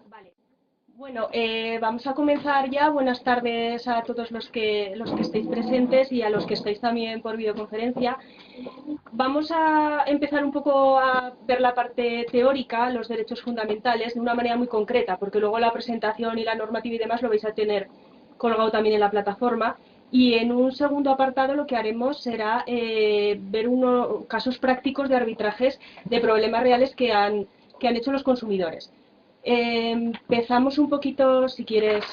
Vale. Bueno, vamos a comenzar ya. Buenas tardes a todos los que estéis presentes y a los que estáis también por videoconferencia. Vamos a empezar un poco a ver la parte teórica, los derechos fundamentales, de una manera muy concreta, porque luego la presentación y la normativa y demás lo vais a tener colgado también en la plataforma. Y en un segundo apartado lo que haremos será ver casos prácticos de arbitrajes de problemas reales que han hecho los consumidores. Empezamos un poquito, si quieres,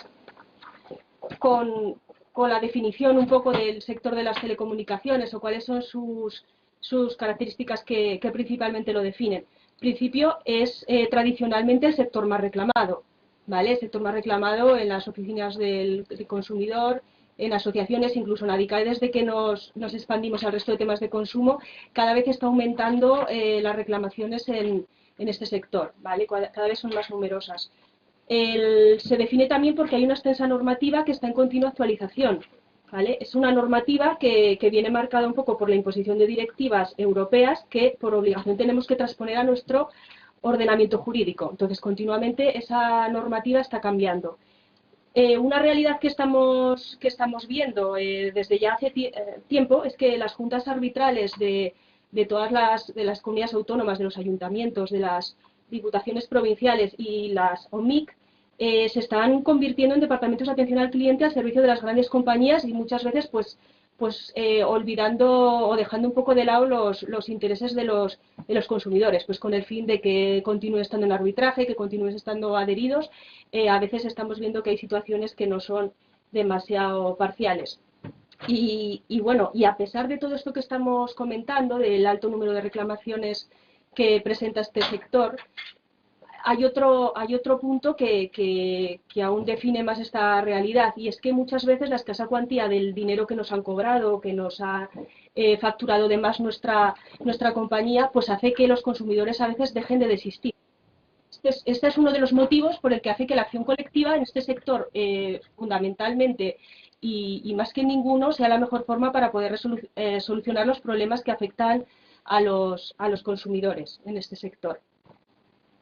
con la definición un poco del sector de las telecomunicaciones o cuáles son sus características que principalmente lo definen. En principio es tradicionalmente el sector más reclamado, ¿vale? El sector más reclamado en las oficinas del consumidor, en asociaciones, incluso en ADICAE, desde que nos expandimos al resto de temas de consumo, cada vez está aumentando las reclamaciones en este sector, ¿vale? Cada vez son más numerosas. Se define también porque hay una extensa normativa que está en continua actualización, ¿vale? Es una normativa que viene marcada un poco por la imposición de directivas europeas que por obligación tenemos que transponer a nuestro ordenamiento jurídico. Entonces, continuamente esa normativa está cambiando. Una realidad que estamos viendo desde ya hace tiempo es que las juntas arbitrales de todas las comunidades autónomas, de los ayuntamientos, de las diputaciones provinciales y las OMIC se están convirtiendo en departamentos de atención al cliente al servicio de las grandes compañías y muchas veces olvidando o dejando un poco de lado los intereses de los consumidores, pues con el fin de que continúe estando en arbitraje, que continúen estando adheridos. A veces estamos viendo que hay situaciones que no son demasiado parciales. Y bueno, y a pesar de todo esto que estamos comentando, del alto número de reclamaciones que presenta este sector, hay otro punto que aún define más esta realidad, y es que muchas veces la escasa cuantía del dinero que nos han cobrado, que nos ha facturado de más nuestra compañía, pues hace que los consumidores a veces dejen de desistir. Este es uno de los motivos por el que hace que la acción colectiva en este sector, fundamentalmente y más que ninguno, sea la mejor forma para poder solucionar los problemas que afectan a los consumidores en este sector.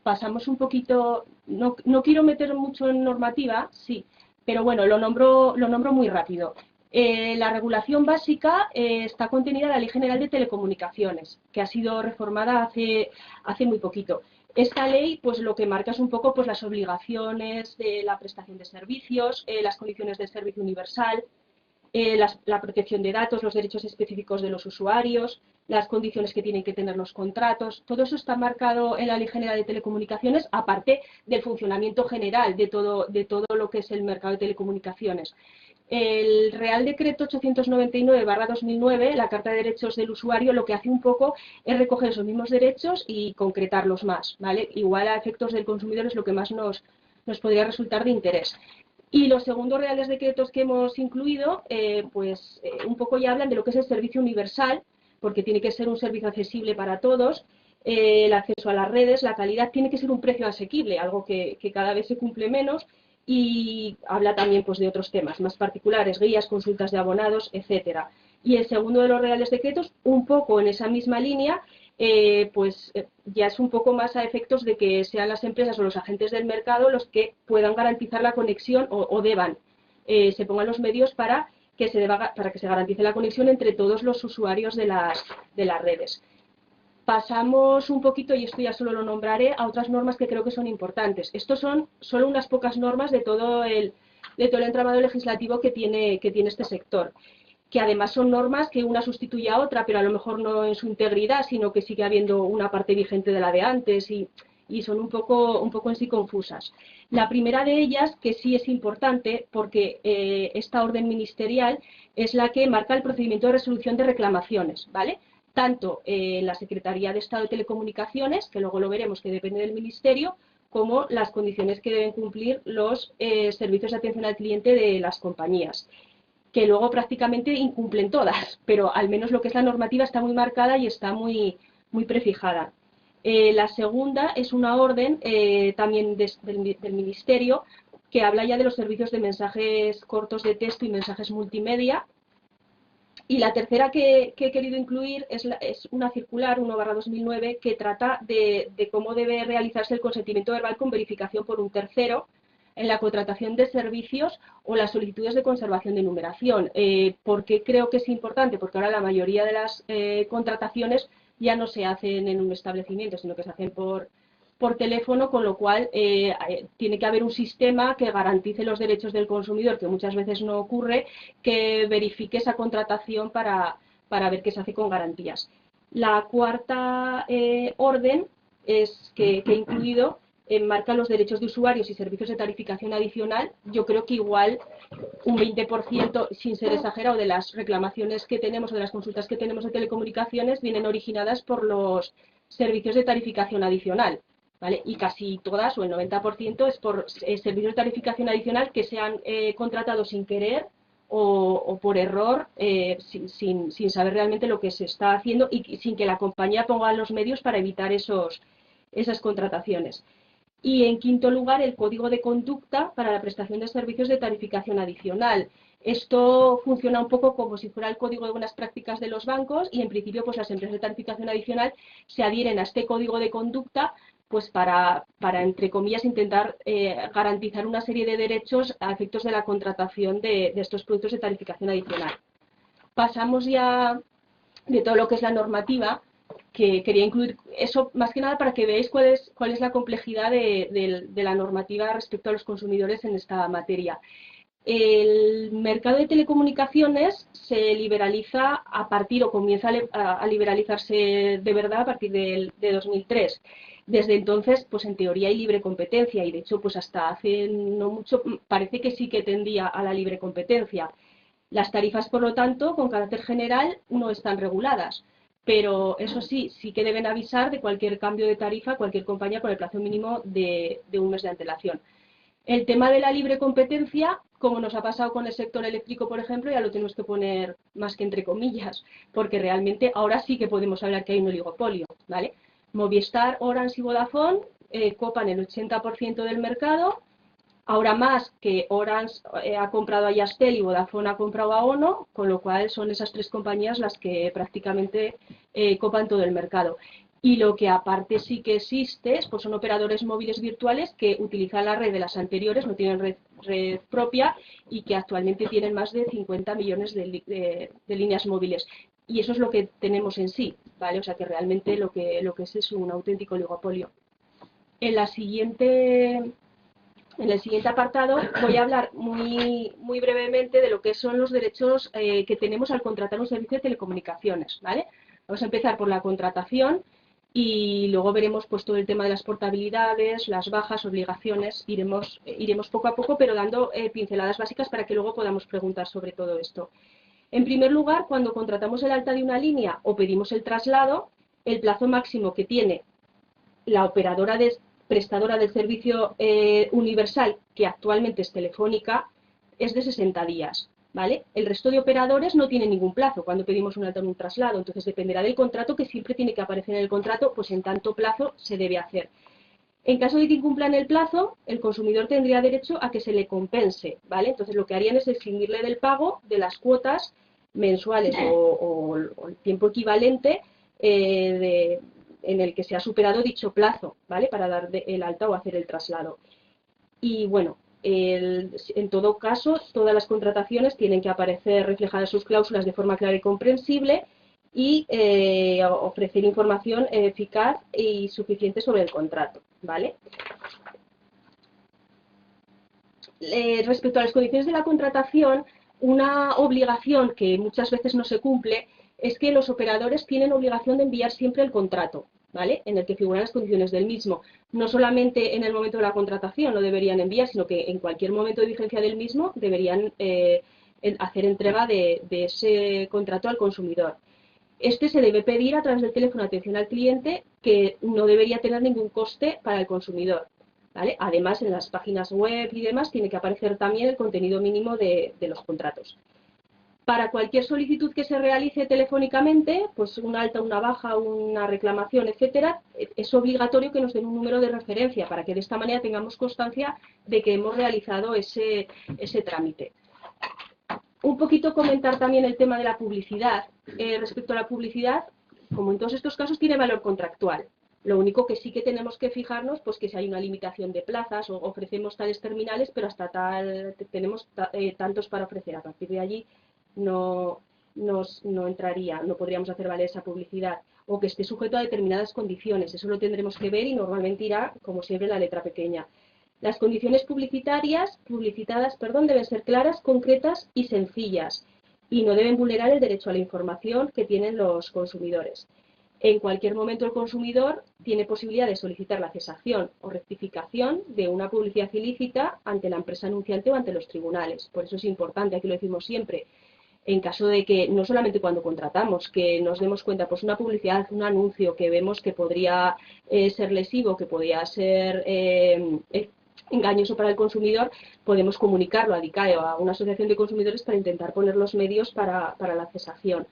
Pasamos un poquito, no quiero meter mucho en normativa, sí, pero bueno, lo nombro muy rápido. La regulación básica está contenida en la Ley General de Telecomunicaciones, que ha sido reformada hace muy poquito. Esta ley, pues lo que marca es un poco pues las obligaciones de la prestación de servicios, las condiciones de servicio universal, la protección de datos, los derechos específicos de los usuarios, las condiciones que tienen que tener los contratos. Todo eso está marcado en la Ley General de Telecomunicaciones, aparte del funcionamiento general de todo lo que es el mercado de telecomunicaciones. El Real Decreto 899/2009, la Carta de Derechos del Usuario, lo que hace un poco es recoger esos mismos derechos y concretarlos más, ¿vale? Igual a efectos del consumidor es lo que más nos podría resultar de interés. Y los segundos reales decretos que hemos incluido, un poco ya hablan de lo que es el servicio universal, porque tiene que ser un servicio accesible para todos, el acceso a las redes, la calidad, tiene que ser un precio asequible, algo que cada vez se cumple menos, y habla también pues, de otros temas más particulares, guías, consultas de abonados, etcétera. Y el segundo de los reales decretos, un poco en esa misma línea, ya es un poco más a efectos de que sean las empresas o los agentes del mercado los que puedan garantizar la conexión o deban, se pongan los medios para que se garantice la conexión entre todos los usuarios de las redes. Pasamos un poquito, y esto ya solo lo nombraré, a otras normas que creo que son importantes. Estos son solo unas pocas normas de todo el entramado legislativo que tiene este sector, que además son normas que una sustituye a otra, pero a lo mejor no en su integridad, sino que sigue habiendo una parte vigente de la de antes y son un poco en sí confusas. La primera de ellas, que sí es importante, porque esta orden ministerial es la que marca el procedimiento de resolución de reclamaciones, ¿vale? Tanto la Secretaría de Estado de Telecomunicaciones, que luego lo veremos que depende del Ministerio, como las condiciones que deben cumplir los servicios de atención al cliente de las compañías, que luego prácticamente incumplen todas, pero al menos lo que es la normativa está muy marcada y está muy prefijada. La segunda es una orden también del Ministerio que habla ya de los servicios de mensajes cortos de texto y mensajes multimedia, Y la tercera que he querido incluir es una circular 1/2009 que trata de cómo debe realizarse el consentimiento verbal con verificación por un tercero en la contratación de servicios o las solicitudes de conservación de numeración. ¿Por qué creo que es importante? Porque ahora la mayoría de las contrataciones ya no se hacen en un establecimiento, sino que se hacen por teléfono, con lo cual tiene que haber un sistema que garantice los derechos del consumidor, que muchas veces no ocurre, que verifique esa contratación para ver que se hace con garantías. La cuarta orden es que he incluido enmarca los derechos de usuarios y servicios de tarificación adicional. Yo creo que igual un 20%, sin ser exagerado, de las reclamaciones que tenemos o de las consultas que tenemos de telecomunicaciones vienen originadas por los servicios de tarificación adicional, ¿vale? Y casi todas, o el 90%, es por servicios de tarificación adicional que se han contratado sin querer o por error, sin saber realmente lo que se está haciendo y sin que la compañía ponga los medios para evitar esas contrataciones. Y, en quinto lugar, el código de conducta para la prestación de servicios de tarificación adicional. Esto funciona un poco como si fuera el código de buenas prácticas de los bancos y, en principio, pues las empresas de tarificación adicional se adhieren a este código de conducta pues para entre comillas, intentar garantizar una serie de derechos a efectos de la contratación de estos productos de tarificación adicional. Pasamos ya de todo lo que es la normativa, que quería incluir eso más que nada para que veáis cuál es la complejidad de la normativa respecto a los consumidores en esta materia. El mercado de telecomunicaciones se liberaliza a partir, o comienza a liberalizarse de verdad a partir de 2003. Desde entonces, pues en teoría hay libre competencia y de hecho, pues hasta hace no mucho parece que sí que tendía a la libre competencia. Las tarifas, por lo tanto, con carácter general, no están reguladas. Pero eso sí, sí que deben avisar de cualquier cambio de tarifa a cualquier compañía con el plazo mínimo de un mes de antelación. El tema de la libre competencia, como nos ha pasado con el sector eléctrico, por ejemplo, ya lo tenemos que poner más que entre comillas, porque realmente ahora sí que podemos hablar que hay un oligopolio, ¿vale? Movistar, Orange y Vodafone copan el 80% del mercado. Ahora más que Orange ha comprado a Yastel y Vodafone ha comprado a Ono, con lo cual son esas tres compañías las que prácticamente copan todo el mercado. Y lo que aparte sí que existe pues son operadores móviles virtuales que utilizan la red de las anteriores, no tienen red propia y que actualmente tienen más de 50 millones de líneas móviles. Y eso es lo que tenemos en sí, ¿vale? O sea que realmente lo que es un auténtico oligopolio. En el siguiente apartado voy a hablar muy brevemente de lo que son los derechos que tenemos al contratar un servicio de telecomunicaciones, ¿vale? Vamos a empezar por la contratación y luego veremos pues todo el tema de las portabilidades, las bajas, obligaciones. Iremos poco a poco, pero dando pinceladas básicas para que luego podamos preguntar sobre todo esto. En primer lugar, cuando contratamos el alta de una línea o pedimos el traslado, el plazo máximo que tiene la operadora prestadora del servicio universal, que actualmente es Telefónica, es de 60 días. ¿Vale? El resto de operadores no tienen ningún plazo cuando pedimos un alta en un traslado, entonces dependerá del contrato, que siempre tiene que aparecer en el contrato, pues en tanto plazo se debe hacer. En caso de que incumplan el plazo, el consumidor tendría derecho a que se le compense, ¿vale? Entonces lo que harían es extinguirle del pago de las cuotas mensuales o el tiempo equivalente en el que se ha superado dicho plazo, ¿vale? Para dar el alta o hacer el traslado. Y bueno, en todo caso, todas las contrataciones tienen que aparecer reflejadas sus cláusulas de forma clara y comprensible y ofrecer información eficaz y suficiente sobre el contrato, ¿vale? Respecto a las condiciones de la contratación, una obligación que muchas veces no se cumple es que los operadores tienen obligación de enviar siempre el contrato, ¿vale? En el que figuran las condiciones del mismo. No solamente en el momento de la contratación lo deberían enviar, sino que en cualquier momento de vigencia del mismo deberían hacer entrega de ese contrato al consumidor. Este se debe pedir a través del teléfono de atención al cliente, que no debería tener ningún coste para el consumidor, ¿vale? Además, en las páginas web y demás tiene que aparecer también el contenido mínimo de los contratos. Para cualquier solicitud que se realice telefónicamente, pues una alta, una baja, una reclamación, etcétera, es obligatorio que nos den un número de referencia para que de esta manera tengamos constancia de que hemos realizado ese trámite. Un poquito comentar también el tema de la publicidad. Respecto a la publicidad, como en todos estos casos, tiene valor contractual. Lo único que sí que tenemos que fijarnos, pues que si hay una limitación de plazas o ofrecemos tales terminales, pero hasta tal tenemos tantos para ofrecer. A partir de allí no entraría, no podríamos hacer valer esa publicidad. O que esté sujeto a determinadas condiciones. Eso lo tendremos que ver y normalmente irá, como siempre, la letra pequeña. Las condiciones publicitadas, deben ser claras, concretas y sencillas y no deben vulnerar el derecho a la información que tienen los consumidores. En cualquier momento el consumidor tiene posibilidad de solicitar la cesación o rectificación de una publicidad ilícita ante la empresa anunciante o ante los tribunales. Por eso es importante, aquí lo decimos siempre, en caso de que, no solamente cuando contratamos, que nos demos cuenta, pues una publicidad, un anuncio que vemos que podría ser lesivo, que podría ser engañoso para el consumidor, podemos comunicarlo a DICAE o a una asociación de consumidores para intentar poner los medios para la cesación.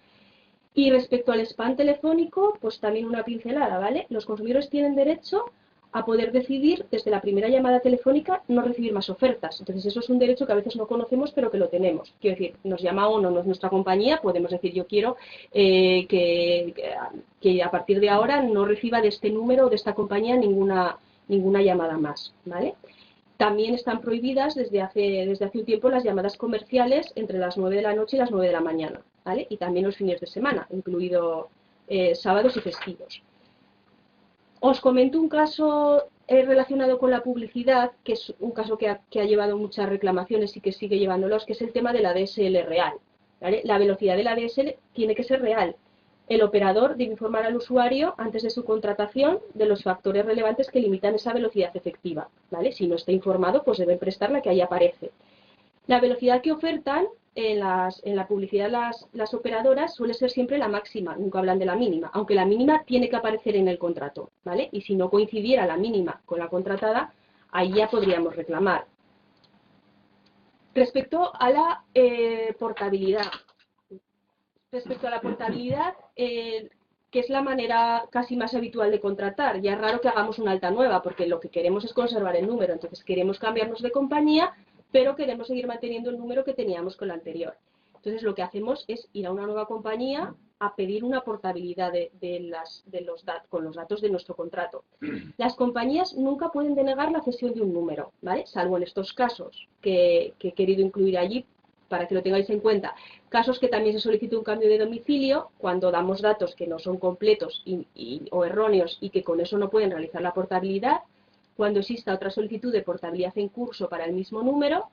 Y respecto al spam telefónico, pues también una pincelada, ¿vale? Los consumidores tienen derecho a poder decidir desde la primera llamada telefónica no recibir más ofertas. Entonces eso es un derecho que a veces no conocemos pero que lo tenemos. Quiero decir, nos llama o no nuestra compañía, podemos decir yo quiero que a partir de ahora no reciba de este número o de esta compañía ninguna llamada más, ¿vale? También están prohibidas desde hace un tiempo las llamadas comerciales entre las 9 de la noche y las 9 de la mañana, ¿vale? Y también los fines de semana, incluido sábados y festivos. Os comento un caso relacionado con la publicidad, que es un caso que ha llevado muchas reclamaciones y que sigue llevándolos, que es el tema de la DSL real, ¿vale? La velocidad de la DSL tiene que ser real. El operador debe informar al usuario antes de su contratación de los factores relevantes que limitan esa velocidad efectiva, ¿vale? Si no está informado, pues deben prestar la que ahí aparece. La velocidad que ofertan en la publicidad las operadoras suele ser siempre la máxima, nunca hablan de la mínima, aunque la mínima tiene que aparecer en el contrato, ¿vale? Y si no coincidiera la mínima con la contratada, ahí ya podríamos reclamar. Respecto a la portabilidad. Que es la manera casi más habitual de contratar. Ya es raro que hagamos una alta nueva, porque lo que queremos es conservar el número. Entonces queremos cambiarnos de compañía, pero queremos seguir manteniendo el número que teníamos con la anterior. Entonces lo que hacemos es ir a una nueva compañía a pedir una portabilidad con los datos de nuestro contrato. Las compañías nunca pueden denegar la cesión de un número, ¿vale? Salvo en estos casos que he querido incluir allí, para que lo tengáis en cuenta. Casos que también se solicita un cambio de domicilio, cuando damos datos que no son completos o erróneos y que con eso no pueden realizar la portabilidad, cuando exista otra solicitud de portabilidad en curso para el mismo número,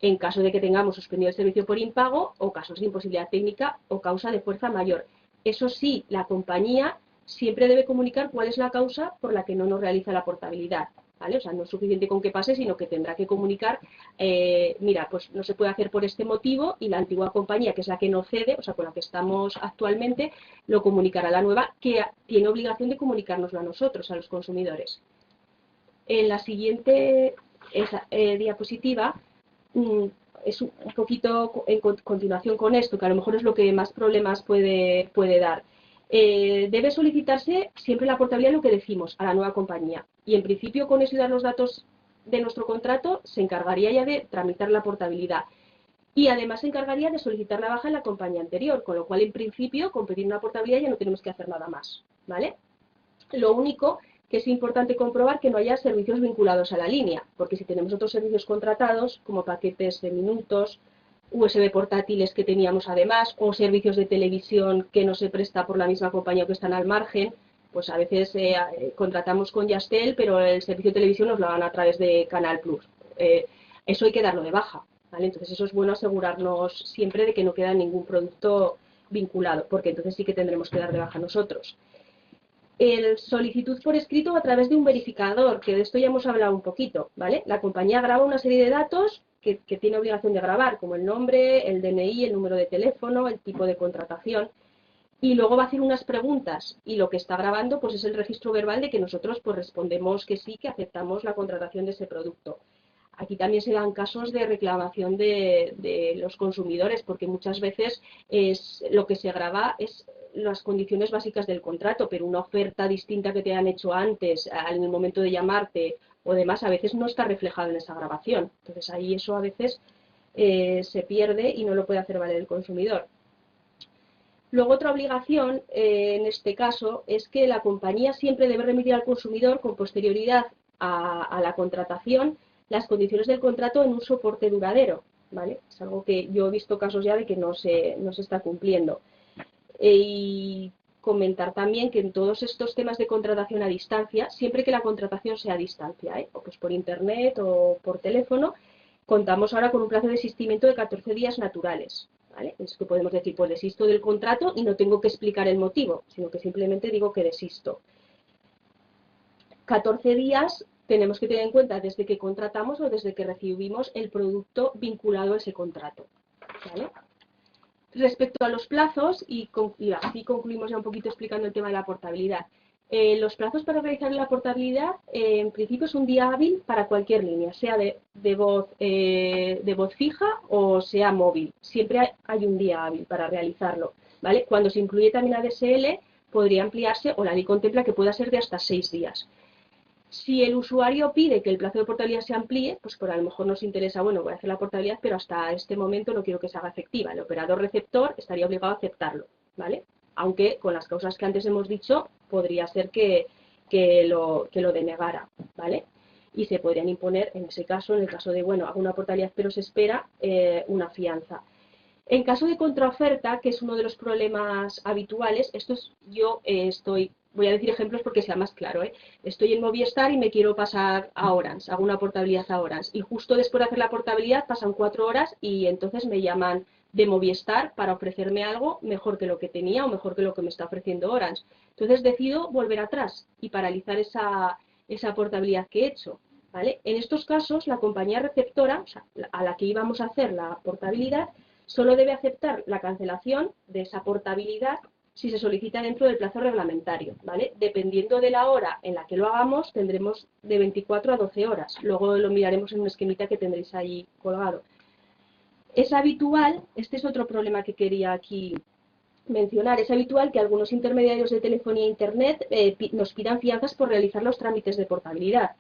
en caso de que tengamos suspendido el servicio por impago o casos de imposibilidad técnica o causa de fuerza mayor. Eso sí, la compañía siempre debe comunicar cuál es la causa por la que no nos realiza la portabilidad. ¿Vale? O sea, no es suficiente con que pase, sino que tendrá que comunicar, mira, pues no se puede hacer por este motivo y la antigua compañía, que es la que no cede, o sea, con la que estamos actualmente, lo comunicará a la nueva, que tiene obligación de comunicárnoslo a nosotros, a los consumidores. En la siguiente diapositiva, es un poquito en continuación con esto, que a lo mejor es lo que más problemas puede dar. Debe solicitarse siempre la portabilidad, lo que decimos, a la nueva compañía. Y en principio, con eso y dar los datos de nuestro contrato, se encargaría ya de tramitar la portabilidad. Y además se encargaría de solicitar la baja en la compañía anterior, con lo cual, en principio, con pedir una portabilidad ya no tenemos que hacer nada más, ¿vale? Lo único que es importante comprobar que no haya servicios vinculados a la línea, porque si tenemos otros servicios contratados, como paquetes de minutos, USB portátiles que teníamos además, o servicios de televisión que no se presta por la misma compañía o que están al margen, pues a veces contratamos con Yastel, pero el servicio de televisión nos lo dan a través de Canal Plus. Eso hay que darlo de baja, ¿vale? Entonces eso es bueno asegurarnos siempre de que no queda ningún producto vinculado, porque entonces sí que tendremos que dar de baja nosotros. El solicitud por escrito a través de un verificador, que de esto ya hemos hablado un poquito, ¿vale? La compañía graba una serie de datos que tiene obligación de grabar, como el nombre, el DNI, el número de teléfono, el tipo de contratación, y luego va a hacer unas preguntas, y lo que está grabando pues es el registro verbal de que nosotros pues respondemos que sí, que aceptamos la contratación de ese producto. Aquí también se dan casos de reclamación de los consumidores, porque muchas veces lo que se graba es las condiciones básicas del contrato, pero una oferta distinta que te han hecho antes, en el momento de llamarte o demás, a veces no está reflejado en esa grabación. Entonces ahí eso a veces se pierde y no lo puede hacer valer el consumidor. Luego, otra obligación, en este caso, es que la compañía siempre debe remitir al consumidor con posterioridad a la contratación las condiciones del contrato en un soporte duradero, ¿vale? Es algo que yo he visto casos ya de que no se está cumpliendo. Y comentar también que en todos estos temas de contratación a distancia, siempre que la contratación sea a distancia, o pues por internet o por teléfono, contamos ahora con un plazo de desistimiento de 14 días naturales. ¿Vale? Es que podemos decir, pues desisto del contrato y no tengo que explicar el motivo, sino que simplemente digo que desisto. 14 días tenemos que tener en cuenta desde que contratamos o desde que recibimos el producto vinculado a ese contrato. ¿Vale? Respecto a los plazos, y así concluimos ya un poquito explicando el tema de la portabilidad. Los plazos para realizar la portabilidad, en principio, es un día hábil para cualquier línea, sea de voz fija o sea móvil. Siempre hay un día hábil para realizarlo, ¿vale? Cuando se incluye también ADSL, podría ampliarse, o la ley contempla que pueda ser de hasta 6 días. Si el usuario pide que el plazo de portabilidad se amplíe, pues por a lo mejor nos interesa, bueno, voy a hacer la portabilidad, pero hasta este momento no quiero que se haga efectiva. El operador receptor estaría obligado a aceptarlo, ¿vale? Aunque con las causas que antes hemos dicho, podría ser que lo denegara, ¿vale? Y se podrían imponer, en ese caso, en el caso de, bueno, hago una portabilidad pero se espera, una fianza. En caso de contraoferta, que es uno de los problemas habituales, voy a decir ejemplos porque sea más claro, Estoy en Movistar y me quiero pasar a Orange, hago una portabilidad a Orange, y justo después de hacer la portabilidad pasan 4 horas y entonces me llaman de Movistar para ofrecerme algo mejor que lo que tenía o mejor que lo que me está ofreciendo Orange. Entonces decido volver atrás y paralizar esa portabilidad que he hecho, ¿vale? En estos casos, la compañía receptora, o sea, a la que íbamos a hacer la portabilidad, solo debe aceptar la cancelación de esa portabilidad si se solicita dentro del plazo reglamentario, ¿vale? Dependiendo de la hora en la que lo hagamos, tendremos de 24 a 12 horas. Luego lo miraremos en un esquemita que tendréis ahí colgado. Es habitual, este es otro problema que quería aquí mencionar, es habitual que algunos intermediarios de telefonía e internet nos pidan fianzas por realizar los trámites de portabilidad.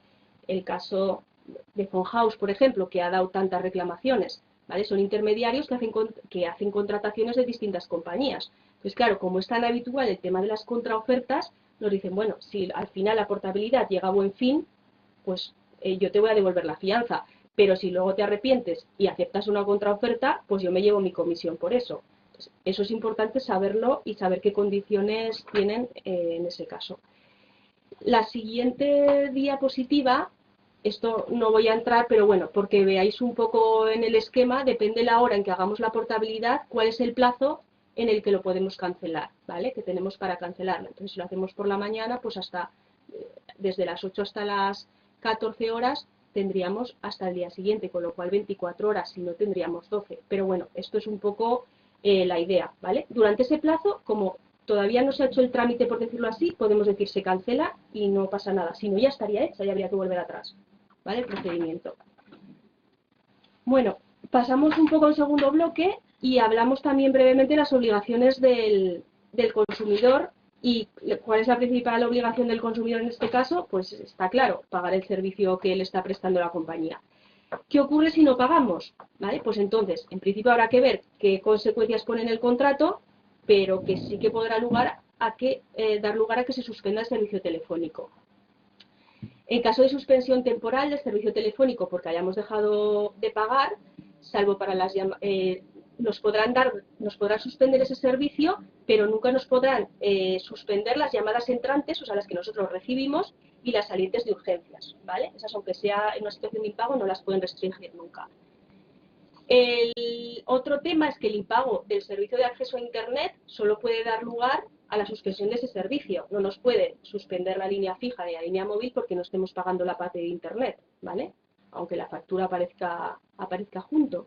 El caso de Phonhouse, por ejemplo, que ha dado tantas reclamaciones, ¿vale? Son intermediarios que hacen contrataciones de distintas compañías. Pues claro, como es tan habitual el tema de las contraofertas, nos dicen, bueno, si al final la portabilidad llega a buen fin, pues yo te voy a devolver la fianza, pero si luego te arrepientes y aceptas una contraoferta, pues yo me llevo mi comisión por eso. Entonces, eso es importante saberlo y saber qué condiciones tienen en ese caso. La siguiente diapositiva, esto no voy a entrar, pero bueno, porque veáis un poco en el esquema, depende la hora en que hagamos la portabilidad, cuál es el plazo en el que lo podemos cancelar, ¿vale? Que tenemos para cancelarla. Entonces, si lo hacemos por la mañana, pues desde las 8 hasta las 14 horas tendríamos hasta el día siguiente, con lo cual 24 horas, si no tendríamos 12. Pero bueno, esto es un poco la idea, ¿vale? Durante ese plazo, como todavía no se ha hecho el trámite, por decirlo así, podemos decir se cancela y no pasa nada. Si no, ya estaría hecha, ya habría que volver atrás, ¿vale? El procedimiento. Bueno, pasamos un poco al segundo bloque y hablamos también brevemente de las obligaciones del consumidor. ¿Y cuál es la principal obligación del consumidor en este caso? Pues está claro, pagar el servicio que le está prestando la compañía. ¿Qué ocurre si no pagamos? ¿Vale? Pues entonces, en principio habrá que ver qué consecuencias pone en el contrato, pero que sí que podrá dar lugar a que se suspenda el servicio telefónico. En caso de suspensión temporal del servicio telefónico porque hayamos dejado de pagar, salvo para las llamadas, nos podrán suspender ese servicio, pero nunca nos podrán suspender las llamadas entrantes, o sea, las que nosotros recibimos, y las salientes de urgencias, ¿vale? Esas, aunque sea en una situación de impago, no las pueden restringir nunca. El otro tema es que el impago del servicio de acceso a Internet solo puede dar lugar a la suspensión de ese servicio. No nos puede suspender la línea fija ni la línea móvil porque no estemos pagando la parte de Internet, ¿vale? Aunque la factura aparezca junto.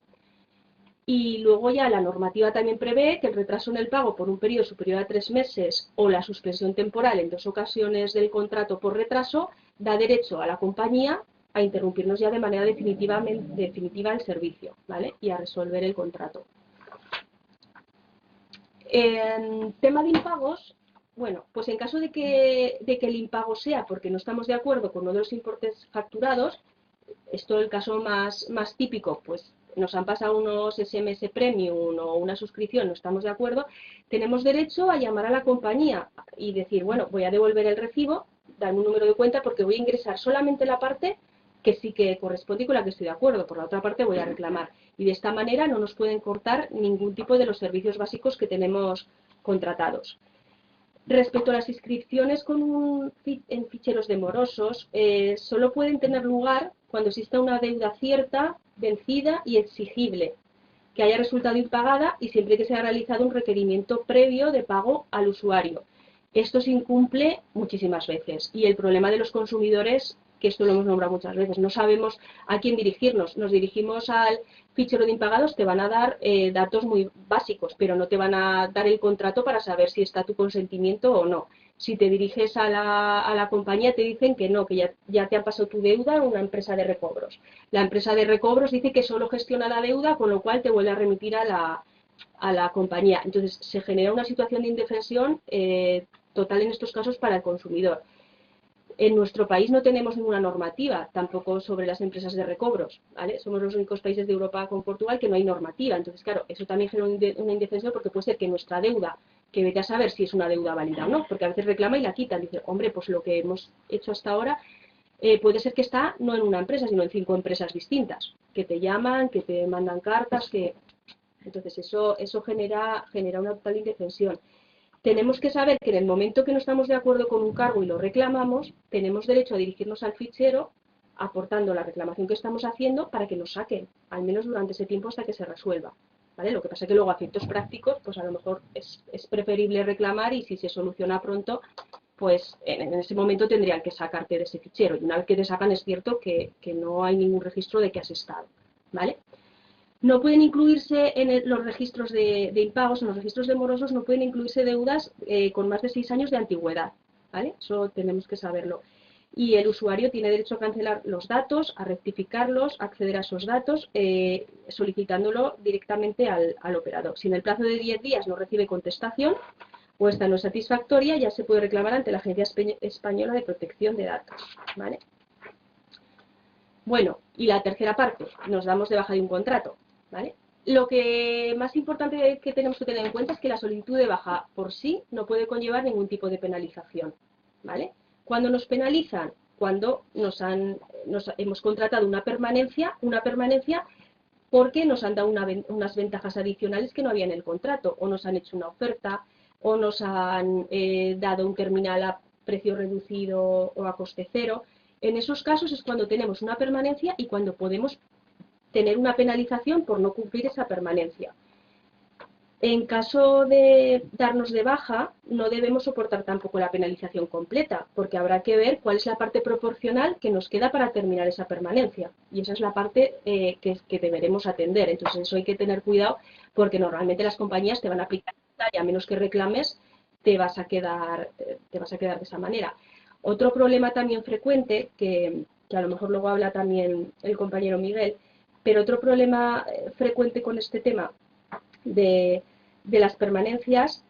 Y luego ya la normativa también prevé que el retraso en el pago por un periodo superior a 3 meses o la suspensión temporal en 2 ocasiones del contrato por retraso da derecho a la compañía a interrumpirnos ya de manera definitiva el servicio, ¿vale? Y a resolver el contrato. En tema de impagos, bueno, pues en caso de que el impago sea porque no estamos de acuerdo con uno de los importes facturados, esto es el caso más típico, pues nos han pasado unos SMS Premium o una suscripción, no estamos de acuerdo, tenemos derecho a llamar a la compañía y decir, bueno, voy a devolver el recibo, darme un número de cuenta porque voy a ingresar solamente la parte que sí que corresponde y con la que estoy de acuerdo, por la otra parte voy a reclamar. Y de esta manera no nos pueden cortar ningún tipo de los servicios básicos que tenemos contratados. Respecto a las inscripciones en ficheros de morosos, solo pueden tener lugar cuando exista una deuda cierta, vencida y exigible, que haya resultado impagada y siempre que se haya realizado un requerimiento previo de pago al usuario. Esto se incumple muchísimas veces y el problema de los consumidores, que esto lo hemos nombrado muchas veces, no sabemos a quién dirigirnos. Nos dirigimos al fichero de impagados, te van a dar datos muy básicos, pero no te van a dar el contrato para saber si está tu consentimiento o no. Si te diriges a la compañía te dicen que no, que ya te han pasado tu deuda a una empresa de recobros. La empresa de recobros dice que solo gestiona la deuda, con lo cual te vuelve a remitir a la compañía. Entonces se genera una situación de indefensión total en estos casos para el consumidor. En nuestro país no tenemos ninguna normativa tampoco sobre las empresas de recobros, ¿vale? Somos los únicos países de Europa con Portugal que no hay normativa. Entonces, claro, eso también genera una indefensión porque puede ser que nuestra deuda, que vete a saber si es una deuda válida o no, porque a veces reclama y la quitan. Dice, hombre, pues lo que hemos hecho hasta ahora puede ser que está no en una empresa, sino en 5 empresas distintas, que te llaman, que te mandan cartas, que... Entonces, eso genera una total indefensión. Tenemos que saber que en el momento que no estamos de acuerdo con un cargo y lo reclamamos, tenemos derecho a dirigirnos al fichero aportando la reclamación que estamos haciendo para que nos saquen, al menos durante ese tiempo hasta que se resuelva. ¿Vale? Lo que pasa es que luego a efectos prácticos, pues a lo mejor es preferible reclamar y si se soluciona pronto, pues en ese momento tendrían que sacarte de ese fichero. Y una vez que te sacan es cierto que no hay ningún registro de que has estado. ¿Vale? No pueden incluirse en los registros de impagos, en los registros de morosos, no pueden incluirse deudas con más de 6 años de antigüedad, ¿vale? Eso tenemos que saberlo. Y el usuario tiene derecho a cancelar los datos, a rectificarlos, a acceder a esos datos, solicitándolo directamente al operador. Si en el plazo de 10 días no recibe contestación o esta no es satisfactoria, ya se puede reclamar ante la Agencia Española de Protección de Datos, ¿vale? Bueno, y la tercera parte, nos damos de baja de un contrato. ¿Vale? Lo que más importante que tenemos que tener en cuenta es que la solicitud de baja por sí no puede conllevar ningún tipo de penalización. ¿Vale? Cuando nos penalizan, cuando hemos contratado una permanencia porque nos han dado unas ventajas adicionales que no había en el contrato, o nos han hecho una oferta, o nos han dado un terminal a precio reducido o a coste cero. En esos casos es cuando tenemos una permanencia y cuando podemos tener una penalización por no cumplir esa permanencia. En caso de darnos de baja, no debemos soportar tampoco la penalización completa, porque habrá que ver cuál es la parte proporcional que nos queda para terminar esa permanencia. Y esa es la parte que deberemos atender. Entonces, eso hay que tener cuidado, porque normalmente las compañías te van a aplicar y a menos que reclames, te vas a quedar de esa manera. Otro problema también frecuente, que a lo mejor luego habla también el compañero Miguel, pero otro problema frecuente con este tema de las permanencias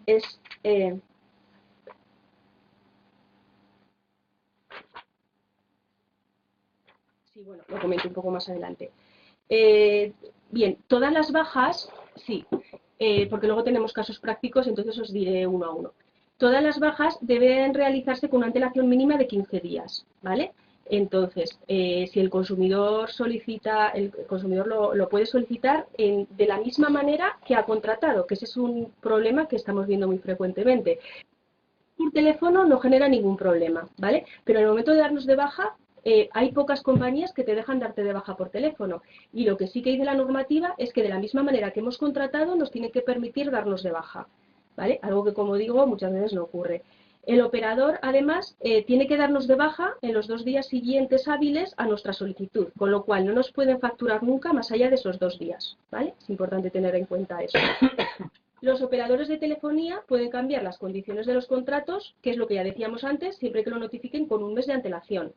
es sí, bueno, lo comento un poco más adelante. Bien, todas las bajas, sí, porque luego tenemos casos prácticos, entonces os diré uno a uno. Todas las bajas deben realizarse con una antelación mínima de 15 días, ¿vale? Entonces, si el consumidor lo puede solicitar de la misma manera que ha contratado, que ese es un problema que estamos viendo muy frecuentemente. Por teléfono no genera ningún problema, ¿vale? Pero en el momento de darnos de baja, hay pocas compañías que te dejan darte de baja por teléfono. Y lo que sí que dice la normativa es que de la misma manera que hemos contratado, nos tiene que permitir darnos de baja, ¿vale? Algo que, como digo, muchas veces no ocurre. El operador, además, tiene que darnos de baja en los 2 días siguientes hábiles a nuestra solicitud, con lo cual no nos pueden facturar nunca más allá de esos 2 días, ¿vale? Es importante tener en cuenta eso. Los operadores de telefonía pueden cambiar las condiciones de los contratos, que es lo que ya decíamos antes, siempre que lo notifiquen con un mes de antelación,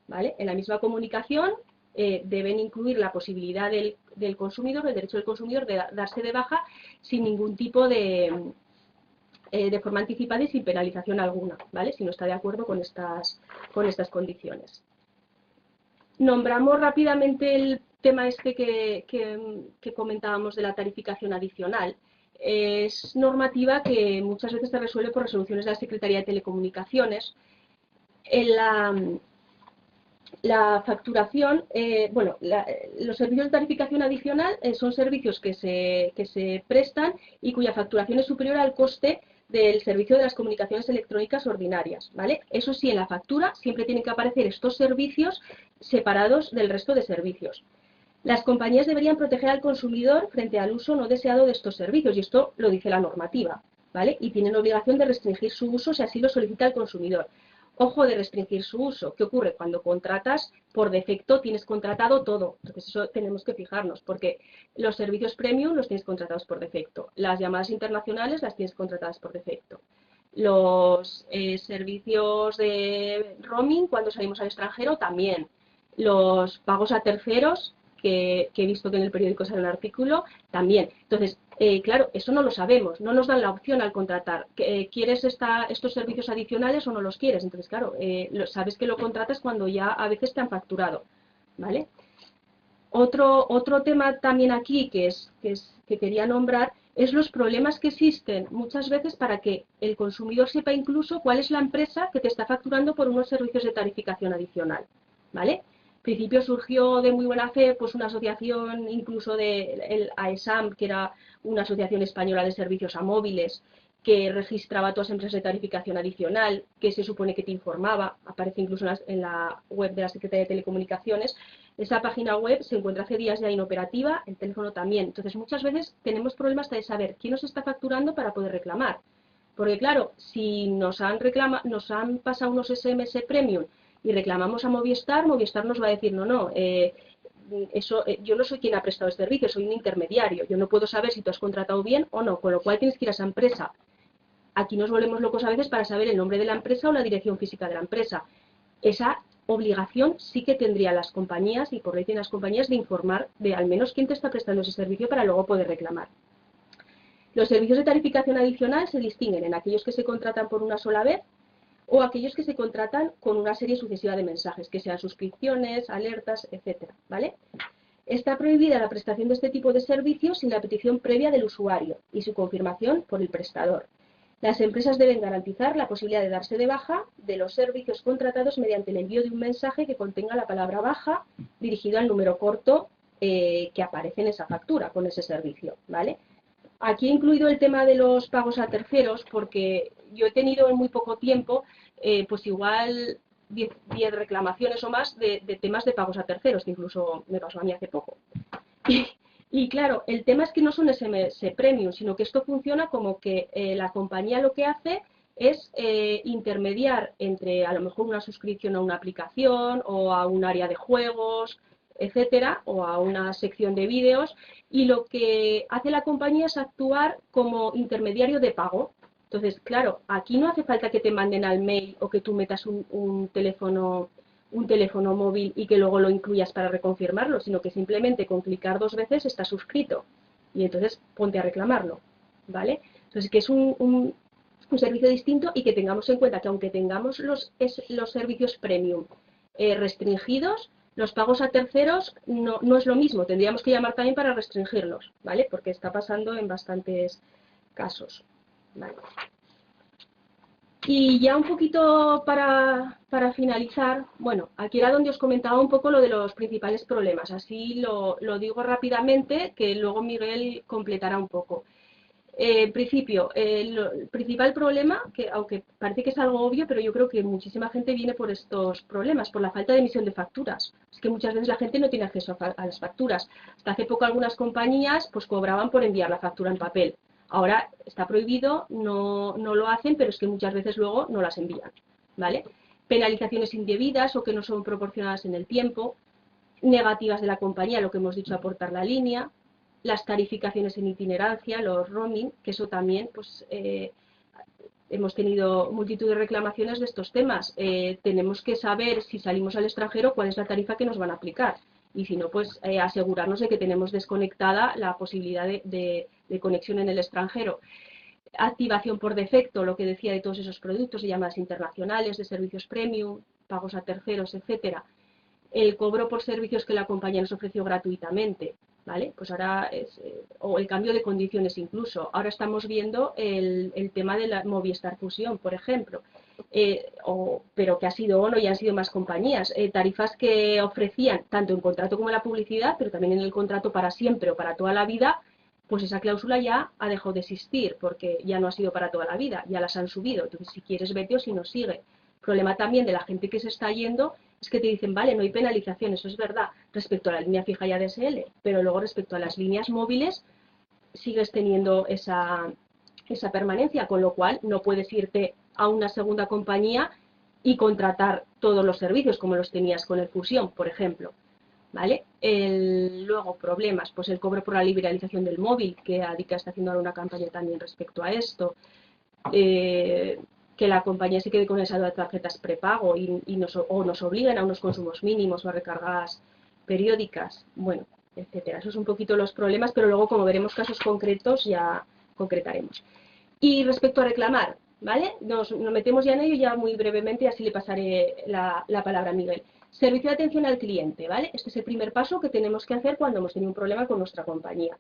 ¿vale? En la misma comunicación deben incluir la posibilidad del consumidor, el derecho del consumidor de darse de baja sin ningún tipo de forma anticipada y sin penalización alguna, ¿vale? Si no está de acuerdo con estas condiciones. Nombramos rápidamente tema este que comentábamos de la tarificación adicional. Es normativa que muchas veces se resuelve por resoluciones de la Secretaría de Telecomunicaciones. En la facturación, los servicios de tarificación adicional son servicios que se prestan y cuya facturación es superior al coste del servicio de las comunicaciones electrónicas ordinarias, ¿vale? Eso sí, en la factura siempre tienen que aparecer estos servicios separados del resto de servicios. Las compañías deberían proteger al consumidor frente al uso no deseado de estos servicios, y esto lo dice la normativa, ¿vale? Y tienen obligación de restringir su uso si así lo solicita el consumidor. Ojo de restringir su uso. ¿Qué ocurre? Cuando contratas, por defecto tienes contratado todo. Entonces eso tenemos que fijarnos, porque los servicios premium los tienes contratados por defecto. Las llamadas internacionales las tienes contratadas por defecto. Los servicios de roaming cuando salimos al extranjero también. Los pagos a terceros, que he visto que en el periódico sale un artículo, también. Entonces, claro, eso no lo sabemos, no nos dan la opción al contratar. ¿Quieres estos servicios adicionales o no los quieres? Entonces, claro, sabes que lo contratas cuando ya a veces te han facturado, ¿vale? Otro tema también aquí que quería nombrar es los problemas que existen muchas veces para que el consumidor sepa incluso cuál es la empresa que te está facturando por unos servicios de tarificación adicional, ¿vale? Al principio surgió de muy buena fe pues una asociación incluso del AESAM, que era una asociación española de servicios a móviles, que registraba a todas las empresas de tarificación adicional, que se supone que te informaba, aparece incluso en la web de la Secretaría de Telecomunicaciones. Esa página web se encuentra hace días ya inoperativa, el teléfono también. Entonces muchas veces tenemos problemas de saber quién nos está facturando para poder reclamar. Porque claro, si nos han pasado unos SMS premium y reclamamos a Movistar, Movistar nos va a decir, no, yo no soy quien ha prestado este servicio, soy un intermediario, yo no puedo saber si tú has contratado bien o no, con lo cual tienes que ir a esa empresa. Aquí nos volvemos locos a veces para saber el nombre de la empresa o la dirección física de la empresa. Esa obligación sí que tendrían las compañías, y por ley tienen las compañías, de informar de al menos quién te está prestando ese servicio para luego poder reclamar. Los servicios de tarificación adicional se distinguen en aquellos que se contratan por una sola vez o aquellos que se contratan con una serie sucesiva de mensajes, que sean suscripciones, alertas, etcétera, ¿vale? Está prohibida la prestación de este tipo de servicios sin la petición previa del usuario y su confirmación por el prestador. Las empresas deben garantizar la posibilidad de darse de baja de los servicios contratados mediante el envío de un mensaje que contenga la palabra baja dirigido al número corto que aparece en esa factura con ese servicio, ¿vale? Aquí he incluido el tema de los pagos a terceros porque yo he tenido en muy poco tiempo, pues igual 10 reclamaciones o más de temas de pagos a terceros, que incluso me pasó a mí hace poco. Y claro, el tema es que no son SMS Premium, sino que esto funciona como que la compañía lo que hace es intermediar entre a lo mejor una suscripción a una aplicación o a un área de juegos, etcétera, o a una sección de vídeos, y lo que hace la compañía es actuar como intermediario de pago. Entonces, claro, aquí no hace falta que te manden al mail o que tú metas un teléfono móvil y que luego lo incluyas para reconfirmarlo, sino que simplemente con clicar 2 veces está suscrito y entonces ponte a reclamarlo, ¿vale? Entonces, que es un servicio distinto y que tengamos en cuenta que aunque tengamos los servicios premium restringidos, los pagos a terceros no es lo mismo, tendríamos que llamar también para restringirlos, ¿vale? Porque está pasando en bastantes casos, ¿vale? Y ya un poquito para finalizar, bueno, aquí era donde os comentaba un poco lo de los principales problemas, así lo digo rápidamente, que luego Miguel completará un poco. En principio, el principal problema, que aunque parece que es algo obvio, pero yo creo que muchísima gente viene por estos problemas, por la falta de emisión de facturas. Es que muchas veces la gente no tiene acceso a las facturas. Hasta hace poco algunas compañías pues cobraban por enviar la factura en papel. Ahora está prohibido, no lo hacen, pero es que muchas veces luego no las envían, ¿vale? Penalizaciones indebidas o que no son proporcionadas en el tiempo, negativas de la compañía, lo que hemos dicho, aportar la línea, las tarificaciones en itinerancia, los roaming, que eso también, pues hemos tenido multitud de reclamaciones de estos temas. Tenemos que saber si salimos al extranjero cuál es la tarifa que nos van a aplicar y si no, pues asegurarnos de que tenemos desconectada la posibilidad de conexión en el extranjero. Activación por defecto, lo que decía de todos esos productos, de llamadas internacionales, de servicios premium, pagos a terceros, etcétera. el cobro por servicios que la compañía nos ofreció gratuitamente, ¿vale? Pues ahora o el cambio de condiciones incluso. Ahora estamos viendo el tema de la Movistar Fusión, por ejemplo, pero que ha sido ONO y han sido más compañías. Tarifas que ofrecían tanto en contrato como en la publicidad, pero también en el contrato para siempre o para toda la vida, pues esa cláusula ya ha dejado de existir, porque ya no ha sido para toda la vida, ya las han subido. Entonces, si quieres, vete o si no, sigue. El problema también de la gente que se está yendo es que te dicen, vale, no hay penalización, eso es verdad, respecto a la línea fija y ADSL, pero luego respecto a las líneas móviles sigues teniendo esa permanencia, con lo cual no puedes irte a una segunda compañía y contratar todos los servicios como los tenías con el Fusión, por ejemplo. ¿Vale? Luego, problemas, pues el cobro por la liberalización del móvil, que Adica está haciendo ahora una campaña también respecto a esto. Que la compañía se quede con esa de tarjetas prepago o nos obliguen a unos consumos mínimos o a recargas periódicas, bueno, etcétera. Esos son un poquito los problemas, pero luego, como veremos casos concretos, ya concretaremos. Y respecto a reclamar, ¿vale? Nos metemos ya en ello ya muy brevemente, así le pasaré la palabra a Miguel. Servicio de atención al cliente, ¿vale? Este es el primer paso que tenemos que hacer cuando hemos tenido un problema con nuestra compañía.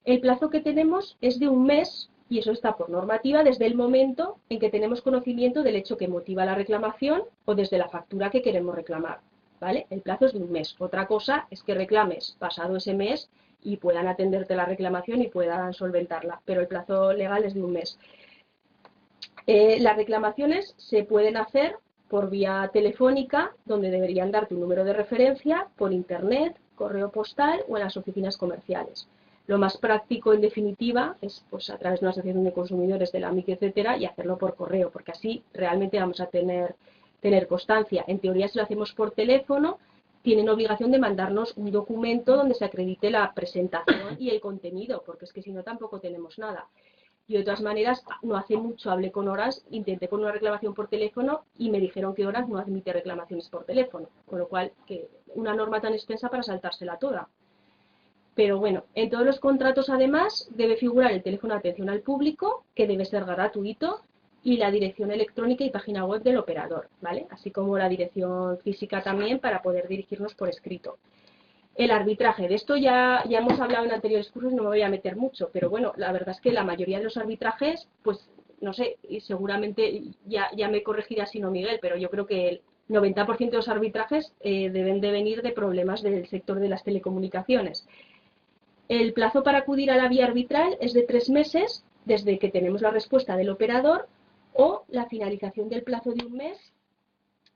El plazo que tenemos es de un mes, y eso está por normativa, desde el momento en que tenemos conocimiento del hecho que motiva la reclamación o desde la factura que queremos reclamar, ¿vale? El plazo es de un mes. Otra cosa es que reclames pasado ese mes y puedan atenderte la reclamación y puedan solventarla, pero el plazo legal es de un mes. Las reclamaciones se pueden hacer por vía telefónica, donde deberían darte un número de referencia, por internet, correo postal o en las oficinas comerciales. Lo más práctico, en definitiva, es pues, a través de una asociación de consumidores de la AMIC, etcétera, y hacerlo por correo, porque así realmente vamos a tener constancia. En teoría, si lo hacemos por teléfono, tienen obligación de mandarnos un documento donde se acredite la presentación y el contenido, porque es que si no tampoco tenemos nada. Yo de todas maneras, no hace mucho hablé con Horas, intenté poner una reclamación por teléfono y me dijeron que Horas no admite reclamaciones por teléfono, con lo cual, que una norma tan extensa para saltársela toda. Pero bueno, en todos los contratos además debe figurar el teléfono de atención al público, que debe ser gratuito, y la dirección electrónica y página web del operador, ¿vale? Así como la dirección física también para poder dirigirnos por escrito. El arbitraje, de esto ya hemos hablado en anteriores cursos, no me voy a meter mucho, pero bueno, la verdad es que la mayoría de los arbitrajes, pues no sé, y seguramente ya me corregirá si no Miguel, pero yo creo que el 90% de los arbitrajes deben de venir de problemas del sector de las telecomunicaciones. El plazo para acudir a la vía arbitral es de 3 meses desde que tenemos la respuesta del operador o la finalización del plazo de un mes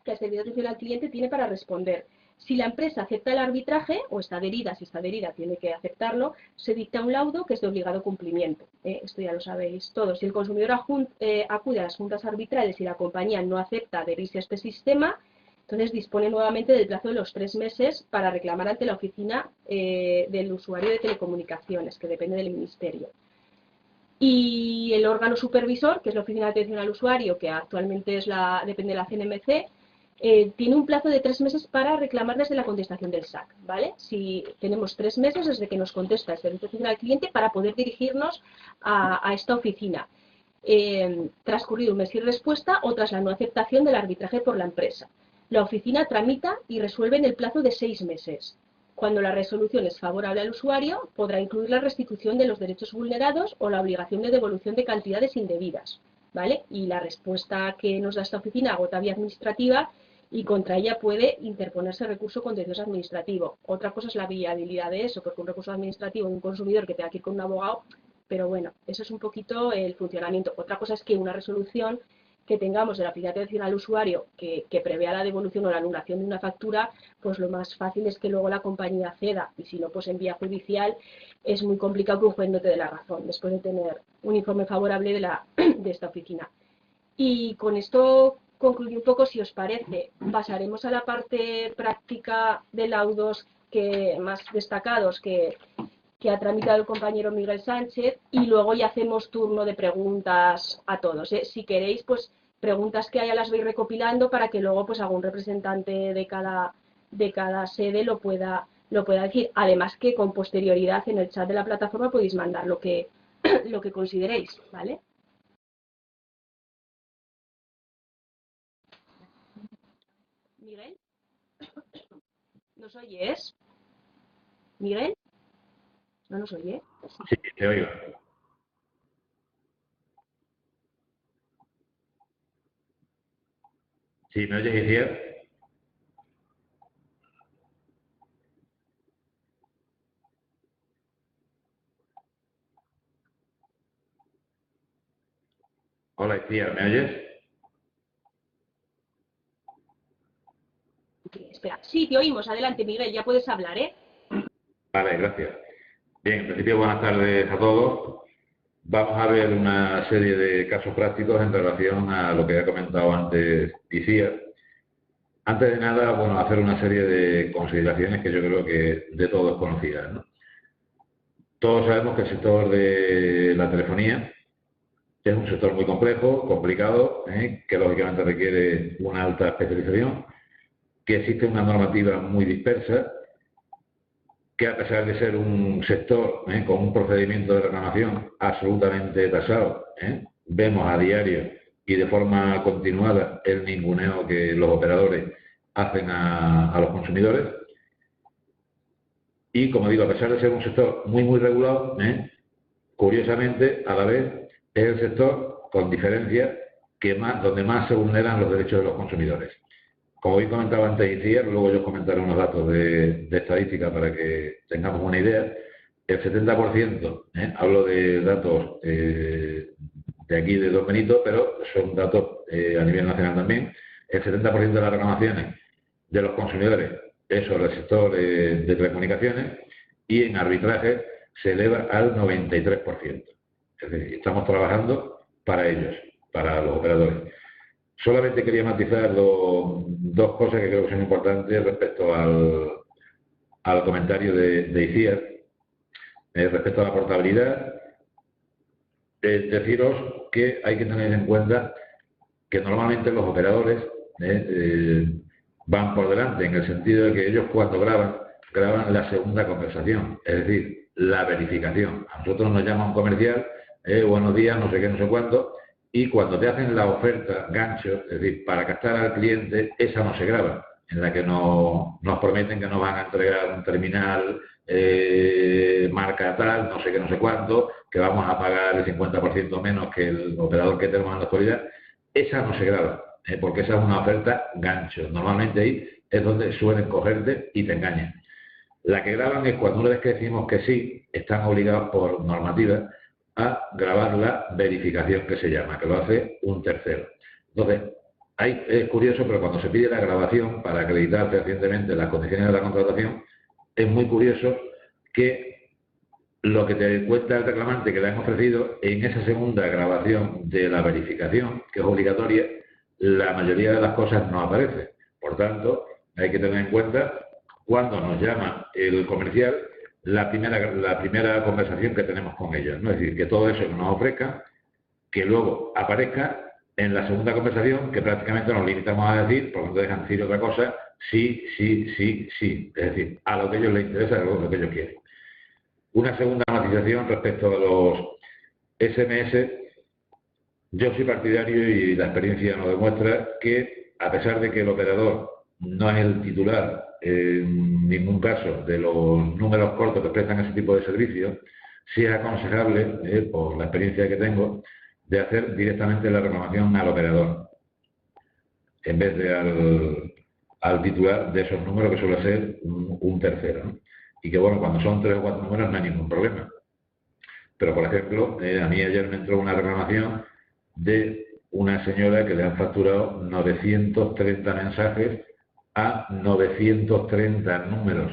que el servidor de atención al cliente tiene para responder. Si la empresa acepta el arbitraje, o está adherida, si está adherida tiene que aceptarlo, se dicta un laudo que es de obligado cumplimiento. Esto ya lo sabéis todos. Si el consumidor acude a las juntas arbitrales y la compañía no acepta adherirse a este sistema, entonces dispone nuevamente del plazo de los 3 meses para reclamar ante la oficina del usuario de telecomunicaciones, que depende del ministerio. Y el órgano supervisor, que es la Oficina de Atención al Usuario, que actualmente depende de la CNMC, tiene un plazo de 3 meses para reclamar desde la contestación del SAC, ¿vale? Si tenemos 3 meses desde que nos contesta el servicio de atención al cliente para poder dirigirnos a esta oficina. Transcurrido un mes sin respuesta o tras la no aceptación del arbitraje por la empresa. La oficina tramita y resuelve en el plazo de 6 meses. Cuando la resolución es favorable al usuario, podrá incluir la restitución de los derechos vulnerados o la obligación de devolución de cantidades indebidas, ¿vale? Y la respuesta que nos da esta oficina agota vía administrativa y contra ella puede interponerse recurso contencioso administrativo. Otra cosa es la viabilidad de eso, porque un recurso administrativo de un consumidor que tenga que ir con un abogado, pero bueno, eso es un poquito el funcionamiento. Otra cosa es que una resolución que tengamos de la Oficina de Atención al Usuario que prevea la devolución o la anulación de una factura, pues lo más fácil es que luego la compañía ceda, y si no, pues en vía judicial es muy complicado que un juez no te dé la razón, después de tener un informe favorable de esta oficina. Y con esto concluyo un poco, si os parece. Pasaremos a la parte práctica de laudos más destacados que ha tramitado el compañero Miguel Sánchez, y luego ya hacemos turno de preguntas a todos. Si queréis, pues preguntas que haya las vais recopilando para que luego pues algún representante de cada sede lo pueda decir. Además que con posterioridad en el chat de la plataforma podéis mandar lo que consideréis, ¿vale? Miguel. ¿Nos oyes, Miguel? ¿No nos oye? Sí, te oigo. Sí, ¿me oyes, Iciar? Hola, Iciar, ¿me oyes? Espera, sí, te oímos. Adelante, Miguel, ya puedes hablar, ¿eh? Vale, gracias. Bien, en principio, buenas tardes a todos. Vamos a ver una serie de casos prácticos en relación a lo que ha comentado antes Iciar. Antes de nada, bueno, hacer una serie de consideraciones que yo creo que de todos conocidas, ¿no? Todos sabemos que el sector de la telefonía es un sector muy complejo, complicado, que lógicamente requiere una alta especialización, que existe una normativa muy dispersa, que a pesar de ser un sector con un procedimiento de reclamación absolutamente tasado, vemos a diario y de forma continuada el ninguneo que los operadores hacen a los consumidores. Y, como digo, a pesar de ser un sector muy regulado, curiosamente, a la vez, es el sector, con diferencia, donde más se vulneran los derechos de los consumidores. Como bien comentaba antes Iciar, luego yo comentaré unos datos de estadística para que tengamos una idea. El 70%, hablo de datos de aquí, de Don Benito, pero son datos a nivel nacional también. El 70% de las reclamaciones de los consumidores es sobre el sector de telecomunicaciones y en arbitraje se eleva al 93%. Es decir, estamos trabajando para ellos, para los operadores. Solamente quería matizar dos cosas que creo que son importantes respecto al comentario de Iciar, respecto a la portabilidad. Deciros que hay que tener en cuenta que normalmente los operadores van por delante, en el sentido de que ellos cuando graban la segunda conversación, es decir, la verificación. A nosotros nos llama un comercial, buenos días, no sé qué, no sé cuánto, y cuando te hacen la oferta gancho, es decir, para captar al cliente, esa no se graba, en la que nos prometen que nos van a entregar un terminal marca tal, no sé qué, no sé cuánto, que vamos a pagar el 50% menos que el operador que tenemos en la actualidad. Esa no se graba, porque esa es una oferta gancho. Normalmente ahí es donde suelen cogerte y te engañan. La que graban es cuando una vez que decimos que sí, están obligados por normativa a grabar la verificación que se llama, que lo hace un tercero. Entonces, es curioso, pero cuando se pide la grabación para acreditar fehacientemente las condiciones de la contratación, es muy curioso que lo que te cuenta el reclamante que le han ofrecido en esa segunda grabación de la verificación, que es obligatoria, la mayoría de las cosas no aparece. Por tanto, hay que tener en cuenta cuando nos llama el comercial la primera conversación que tenemos con ellos, ¿no? Es decir, que todo eso que nos ofrezcan, que luego aparezca en la segunda conversación, que prácticamente nos limitamos a decir, porque no dejan decir otra cosa, sí. Es decir, a lo que a ellos les interesa, a lo que ellos quieren. Una segunda matización respecto a los SMS. Yo soy partidario, y la experiencia nos demuestra, que a pesar de que el operador no es el titular en ningún caso de los números cortos que prestan ese tipo de servicios, sí es aconsejable, por la experiencia que tengo, de hacer directamente la reclamación al operador, en vez de al titular de esos números, que suele ser un tercero, ¿no? Y que, bueno, cuando son 3 o 4 números no hay ningún problema. Pero, por ejemplo, a mí ayer me entró una reclamación de una señora que le han facturado 930 mensajes a 930 números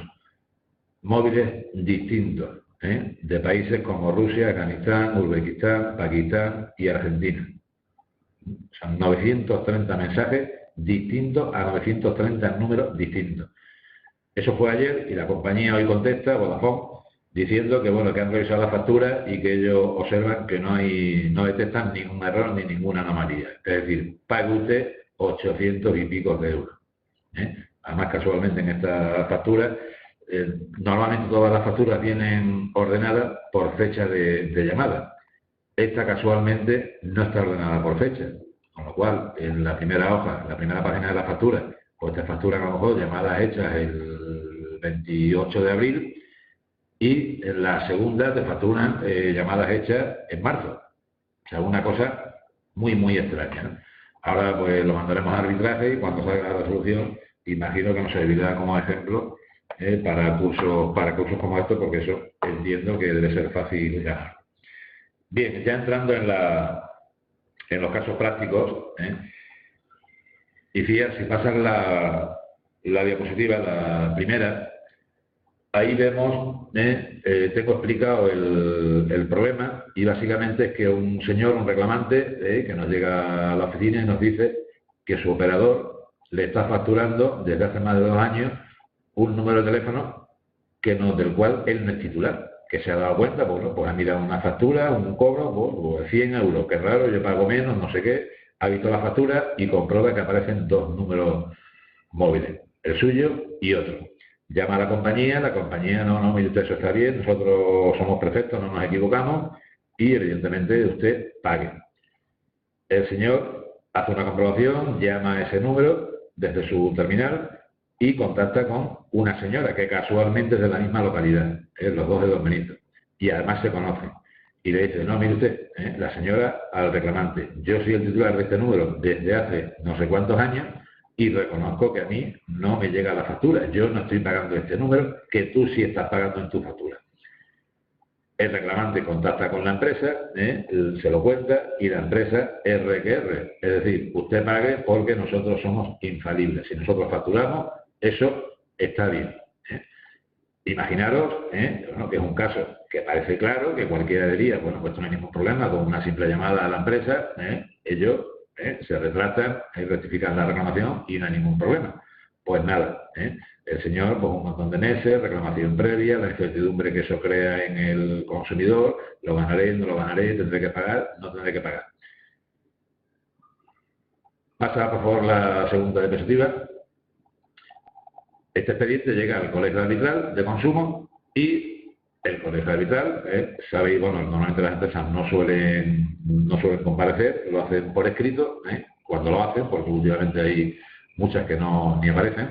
móviles distintos, de países como Rusia, Afganistán, Uzbekistán, Pakistán y Argentina. Son 930 mensajes distintos a 930 números distintos. Eso fue ayer, y la compañía hoy contesta, Vodafone, diciendo que, bueno, que han revisado la factura y que ellos observan que no detectan ningún error ni ninguna anomalía. Es decir, pague usted 800 y pico de euros. Además, casualmente, en esta factura, normalmente todas las facturas vienen ordenadas por fecha de llamada. Esta, casualmente, no está ordenada por fecha, con lo cual, en la primera hoja, en la primera página de la factura, pues te facturan a lo mejor llamadas hechas el 28 de abril y en la segunda te facturan llamadas hechas en marzo. O sea, una cosa muy, muy extraña, ¿no? Ahora pues lo mandaremos a arbitraje y cuando salga la resolución, imagino que nos servirá como ejemplo para cursos como estos, porque eso entiendo que debe ser fácil ganar. Bien, ya entrando en los casos prácticos, y fíjate, si pasan la diapositiva, la primera, ahí vemos, tengo explicado el problema, y básicamente es que un señor, un reclamante, que nos llega a la oficina y nos dice que su operador le está facturando desde hace más de 2 años un número de teléfono del cual él no es titular, que se ha dado cuenta, bueno, pues ha mirado una factura, un cobro, pues 100 euros, qué raro, yo pago menos, no sé qué, ha visto la factura y comprueba que aparecen 2 números móviles, el suyo y otro. Llama a la compañía no, mire usted, eso está bien, nosotros somos perfectos, no nos equivocamos y evidentemente usted pague. El señor hace una comprobación, llama a ese número desde su terminal y contacta con una señora que casualmente es de la misma localidad, los dos de Don Benito, y además se conocen. Y le dice, no, mire usted, la señora al reclamante, yo soy el titular de este número desde hace no sé cuántos años y reconozco que a mí no me llega la factura, yo no estoy pagando este número, que tú sí estás pagando en tu factura. El reclamante contacta con la empresa, se lo cuenta y la empresa R que R, es decir, usted pague porque nosotros somos infalibles. Si nosotros facturamos, eso está bien. Imaginaros, bueno, que es un caso que parece claro, que cualquiera diría, bueno, pues no hay ningún problema, con una simple llamada a la empresa, ellos se retratan y rectifican la reclamación y no hay ningún problema. Pues nada, el señor, pues un montón de meses, reclamación previa, la incertidumbre que eso crea en el consumidor, lo ganaré, no lo ganaré, tendré que pagar, no tendré que pagar. Pasa, por favor, la segunda diapositiva. Este expediente llega al Colegio Arbitral de Consumo y el Colegio Arbitral, sabéis, bueno, normalmente las empresas no suelen comparecer, lo hacen por escrito, cuando lo hacen, porque últimamente hay muchas que ni aparecen.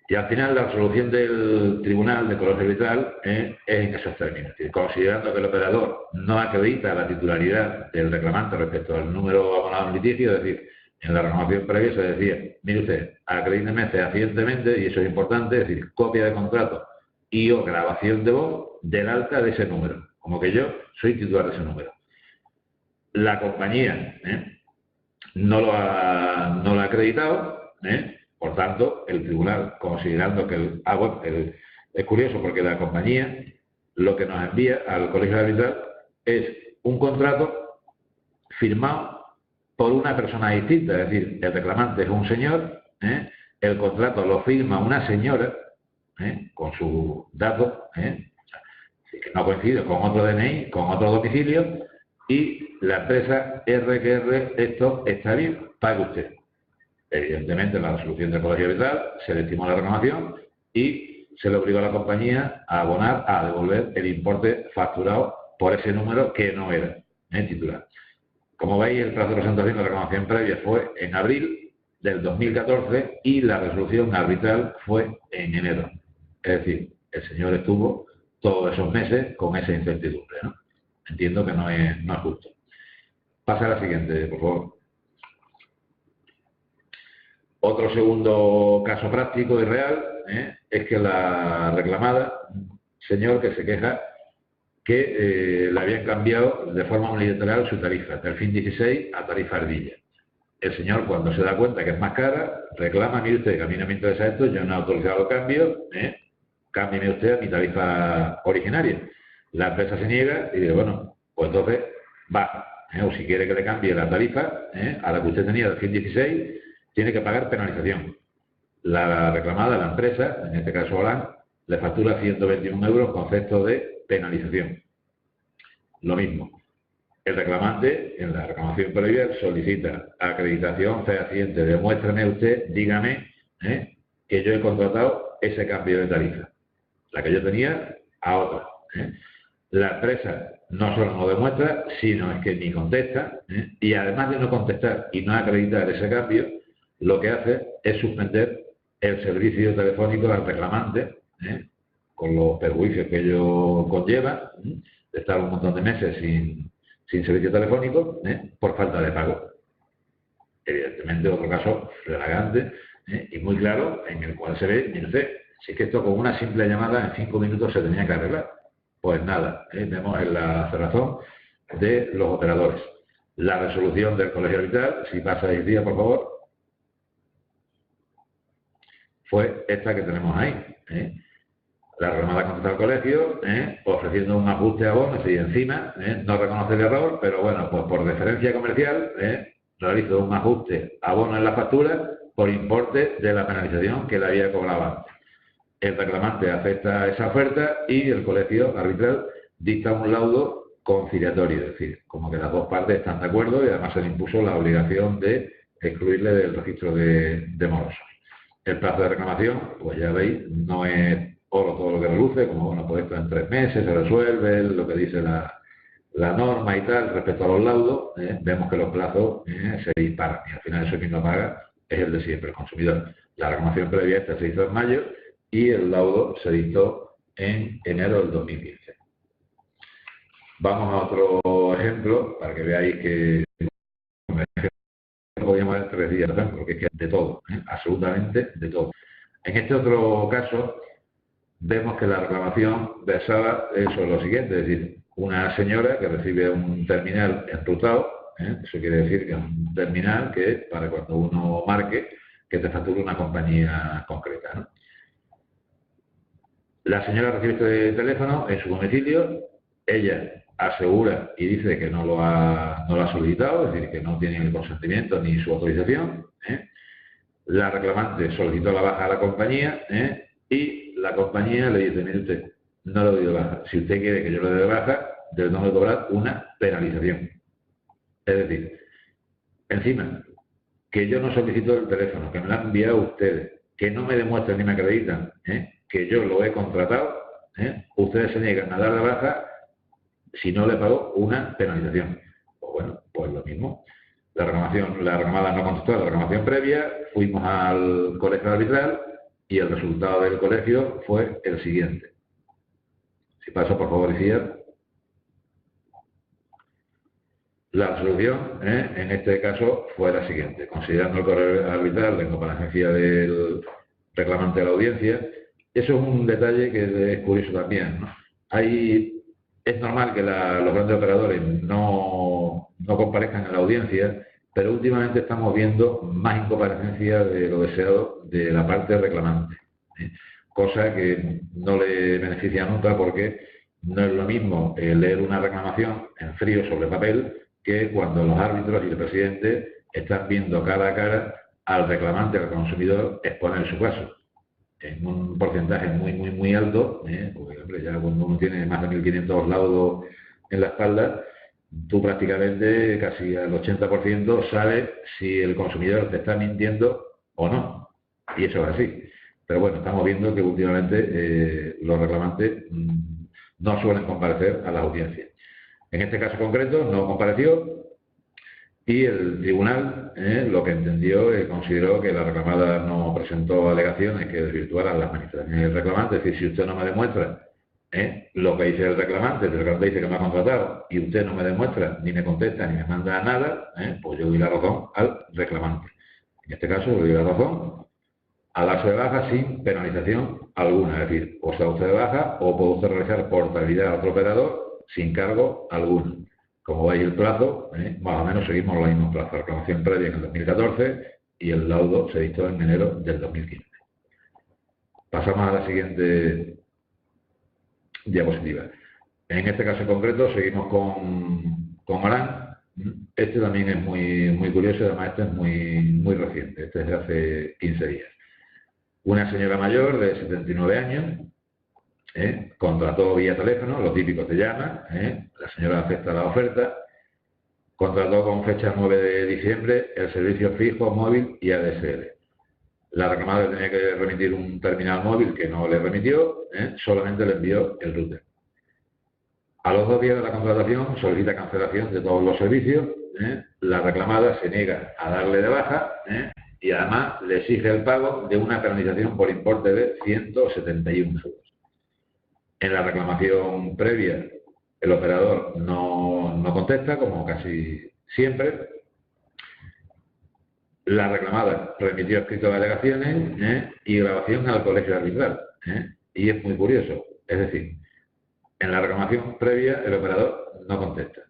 Y al final la resolución del Tribunal de Colegio Arbitral es en esos términos. Es decir, considerando que el operador no acredita la titularidad del reclamante respecto al número abonado en litigio, es decir, en la reclamación previa se decía, mire usted, acredíteme fehacientemente, y eso es importante, es decir, copia de contrato y o grabación de voz del alta de ese número, como que yo soy titular de ese número. La compañía no lo ha acreditado, por tanto, el tribunal, considerando que es curioso porque la compañía lo que nos envía al Colegio Arbitral es un contrato firmado por una persona distinta, es decir, el reclamante es un señor, el contrato lo firma una señora, con sus datos, que no coincide con otro DNI, con otro domicilio, y la empresa R que R, esto está bien, pague usted. Evidentemente, en la resolución del Colegio Arbitral se le estimó la reclamación y se le obligó a la compañía a abonar, a devolver el importe facturado por ese número que no era titular. Como veis, el plazo de presentación de la reclamación previa fue en abril del 2014 y la resolución arbitral fue en enero. Es decir, el señor estuvo todos esos meses con esa incertidumbre, ¿no? Entiendo que no es justo. Pasa a la siguiente, por favor. Otro segundo caso práctico y real es que la reclamada, señor que se queja que le habían cambiado de forma unilateral su tarifa, del fin 16 a tarifa ardilla. El señor, cuando se da cuenta que es más cara, reclama, mire usted, que a mí no me interesa esto, yo no he autorizado el cambio, cámbieme usted a mi tarifa originaria. La empresa se niega y dice, bueno, pues entonces baja, o si quiere que le cambie la tarifa a la que usted tenía del fin 16, tiene que pagar penalización. La reclamada, la empresa, en este caso Orange, le factura 121 euros concepto de penalización. Lo mismo. El reclamante, en la reclamación previa, solicita acreditación fehaciente. Demuéstrame usted, dígame, que yo he contratado ese cambio de tarifa. La que yo tenía a otra. La empresa no solo no demuestra, sino es que ni contesta, y además de no contestar y no acreditar ese cambio, lo que hace es suspender el servicio telefónico al reclamante, con los perjuicios que ello conlleva, de estar un montón de meses sin servicio telefónico, por falta de pago. Evidentemente, otro caso flagrante y muy claro, en el cual se ve, mire usted, si es que esto con una simple llamada en 5 minutos se tenía que arreglar. Pues nada, vemos en la cerrazón de los operadores. La resolución del colegio arbitral, si pasa 10 días, por favor, fue esta que tenemos ahí. La reclamada contra el colegio, ofreciendo un ajuste a bonos y encima no reconoce el error, pero bueno, pues por deferencia comercial realizó un ajuste a bonos en la factura por importe de la penalización que le había cobrado antes. El reclamante acepta esa oferta y el colegio arbitral dicta un laudo conciliatorio, es decir, como que las dos partes están de acuerdo y además se le impuso la obligación de excluirle del registro de morosos. El plazo de reclamación, pues ya veis, no es oro todo lo que reluce, como bueno, pues esto en 3 meses se resuelve, lo que dice la norma y tal, respecto a los laudos, vemos que los plazos se disparan y al final eso quien lo paga es el de siempre, el consumidor. La reclamación previa esta se hizo en mayo y el laudo se dictó en enero del 2015. Vamos a otro ejemplo para que veáis que no podíamos ver 3 días, ¿no? Porque es que de todo, absolutamente de todo. En este otro caso, vemos que la reclamación versaba sobre lo siguiente, es decir, una señora que recibe un terminal enrutado, eso quiere decir que es un terminal que para cuando uno marque, que te facture una compañía concreta, ¿no? La señora recibe este teléfono en su domicilio, ella asegura y dice que no lo ha solicitado, es decir, que no tiene el consentimiento ni su autorización. La reclamante solicitó la baja a la compañía y la compañía le dice, mire usted, no le doy de baja. Si usted quiere que yo le dé de baja, debemos de cobrar una penalización. Es decir, encima, que yo no solicito el teléfono, que me lo han enviado ustedes, que no me demuestran ni me acreditan, que yo lo he contratado, ustedes se niegan a dar de baja si no le pago una penalización. Pues bueno, pues lo mismo. La reclamada no contestó a la reclamación previa, fuimos al colegio arbitral y el resultado del colegio fue el siguiente. Si pasa, por favor, Iciar. La resolución, en este caso, fue la siguiente. Considerando el colegio arbitral la incomparecencia del reclamante a la audiencia, eso es un detalle que es curioso también, ¿no? Es normal que los grandes operadores no comparezcan en la audiencia, pero últimamente estamos viendo más incomparecencia de lo deseado de la parte reclamante, cosa que no le beneficia nunca porque no es lo mismo leer una reclamación en frío sobre papel que cuando los árbitros y el presidente están viendo cara a cara al reclamante, al consumidor, exponer su caso en un porcentaje muy, muy, muy alto, porque hombre, ya cuando uno tiene más de 1.500 laudos en la espalda, tú prácticamente casi al 80% sabes si el consumidor te está mintiendo o no. Y eso es así. Pero bueno, estamos viendo que últimamente los reclamantes no suelen comparecer a la audiencia. En este caso concreto no compareció y el tribunal lo que entendió consideró que la reclamada no presentó alegaciones que desvirtuaran las manifestaciones del reclamante. Es decir, si usted no me demuestra lo que dice el reclamante dice que me ha contratado y usted no me demuestra, ni me contesta, ni me manda nada, pues yo doy la razón al reclamante. En este caso, le doy la razón a darse de baja sin penalización alguna. Es decir, o sea usted de baja o puede usted realizar portabilidad a otro operador sin cargo alguno. Como veis el plazo, más o menos seguimos los mismos plazos. La reclamación previa en el 2014 y el laudo se dictó en enero del 2015. Pasamos a la siguiente diapositiva. En este caso en concreto seguimos con Orán. Este también es muy, muy curioso y además este es muy, muy reciente. Este es de hace 15 días. Una señora mayor de 79 años contrató vía teléfono, lo típico te llama, la señora acepta la oferta, contrató con fecha 9 de diciembre el servicio fijo, móvil y ADSL. La reclamada tenía que remitir un terminal móvil que no le remitió, solamente le envió el router. A los 2 días de la contratación solicita cancelación de todos los servicios, la reclamada se niega a darle de baja Y además le exige el pago de una penalización por importe de 171 euros. En la reclamación previa, el operador no contesta, como casi siempre. La reclamada remitió escrito de alegaciones y grabación al colegio arbitral. Y es muy curioso. Es decir, en la reclamación previa, el operador no contesta.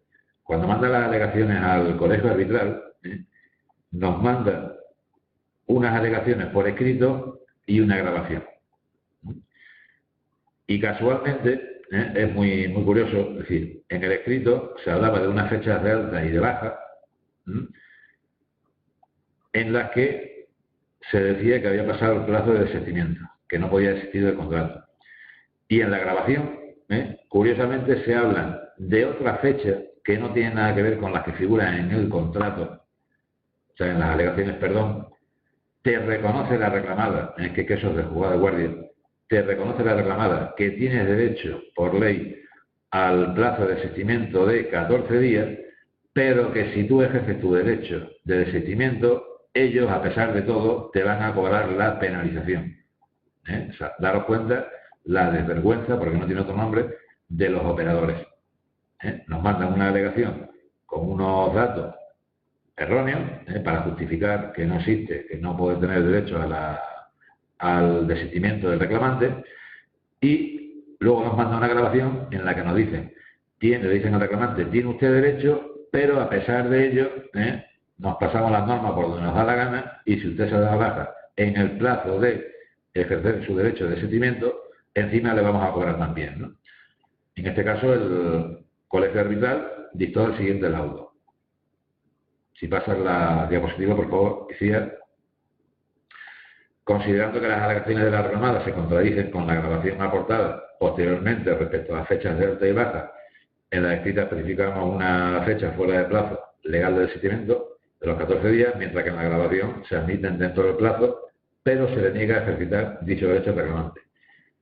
Cuando manda las alegaciones al colegio arbitral, nos manda unas alegaciones por escrito y una grabación. Y casualmente, es muy curioso, es decir, en el escrito se hablaba de unas fechas de alta y de baja, en las que se decía que había pasado el plazo de desistimiento, que no podía existir el contrato. Y en la grabación, curiosamente, se habla de otra fecha que no tiene nada que ver con las que figuran en el contrato, o sea, en las alegaciones, perdón. Te reconoce la reclamada, que eso es de juzgado de guardia, te reconoce la reclamada que tienes derecho por ley al plazo de desistimiento de 14 días, pero que si tú ejerces tu derecho de desistimiento, ellos, a pesar de todo, te van a cobrar la penalización. O sea, daros cuenta la desvergüenza, porque no tiene otro nombre, de los operadores. Nos mandan una alegación con unos datos erróneos para justificar que no existe, que no puede tener derecho al desistimiento del reclamante, y luego nos mandan una grabación en la que nos dicen, le dicen al reclamante, tiene usted derecho, pero a pesar de ello, nos pasamos las normas por donde nos da la gana, y si usted se da baja en el plazo de ejercer su derecho de desistimiento, encima le vamos a cobrar también, ¿no? En este caso, el colegio arbitral dictó el siguiente laudo. Si pasas la diapositiva, por favor, decía, considerando que las alegaciones de la reclamada se contradicen con la grabación aportada posteriormente respecto a las fechas de alta y baja, en la escrita especificamos una fecha fuera de plazo legal de desistimiento de los 14 días, mientras que en la grabación se admiten dentro del plazo, pero se le niega a ejercitar dicho derecho al reclamante.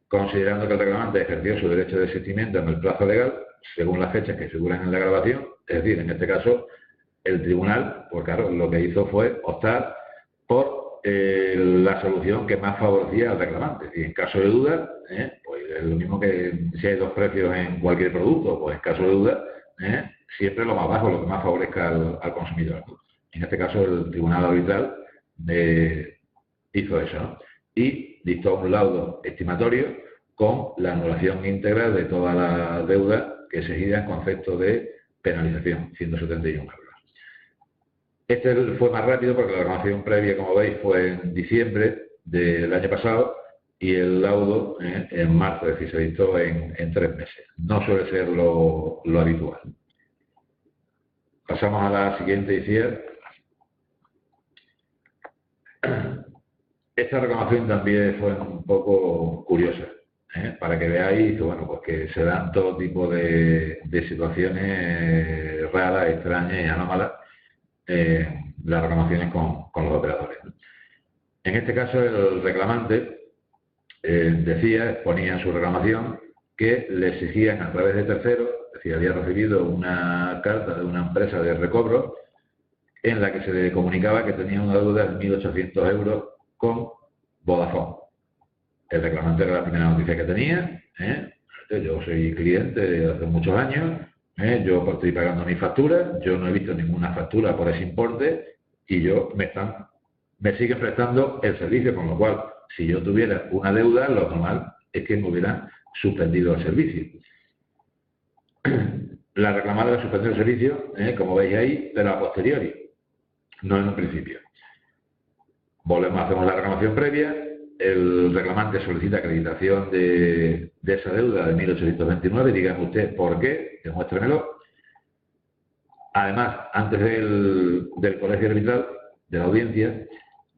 Considerando que el reclamante ejerció su derecho de desistimiento en el plazo legal, según las fechas que figuran en la grabación, es decir, en este caso, el tribunal, pues claro, lo que hizo fue optar por la solución que más favorecía al reclamante. Y en caso de duda, pues es lo mismo que si hay dos precios en cualquier producto, pues en caso de duda, siempre lo más bajo, lo que más favorezca al consumidor. En este caso, el tribunal arbitral hizo eso, ¿no? Y dictó un laudo estimatorio con la anulación íntegra de toda la deuda que se gira en concepto de penalización, 171 euros. Este fue más rápido porque la reclamación previa, como veis, fue en diciembre del año pasado y el laudo en marzo, es decir, se dictó en 3 meses. No suele ser lo habitual. Pasamos a la siguiente, decía. Esta reclamación también fue un poco curiosa, para que veáis que, bueno, pues que se dan todo tipo de situaciones raras, extrañas y anómalas, las reclamaciones con los operadores. En este caso, el reclamante exponía en su reclamación que le exigían a través de terceros, es decir, había recibido una carta de una empresa de recobro en la que se le comunicaba que tenía una deuda de 1.800 euros con Vodafone. El reclamante era la primera noticia que tenía. Yo soy cliente de hace muchos años, yo estoy pagando mi factura, yo no he visto ninguna factura por ese importe y me siguen prestando el servicio, con lo cual, si yo tuviera una deuda, lo normal es que me hubieran suspendido el servicio. La reclamada era suspender el servicio, como veis ahí, pero a posteriori, no en un principio. Volvemos, hacemos la reclamación previa, el reclamante solicita acreditación de esa deuda de 1.829, dígame usted por qué, demuéstremelo. Además, antes del colegio arbitral, de la audiencia,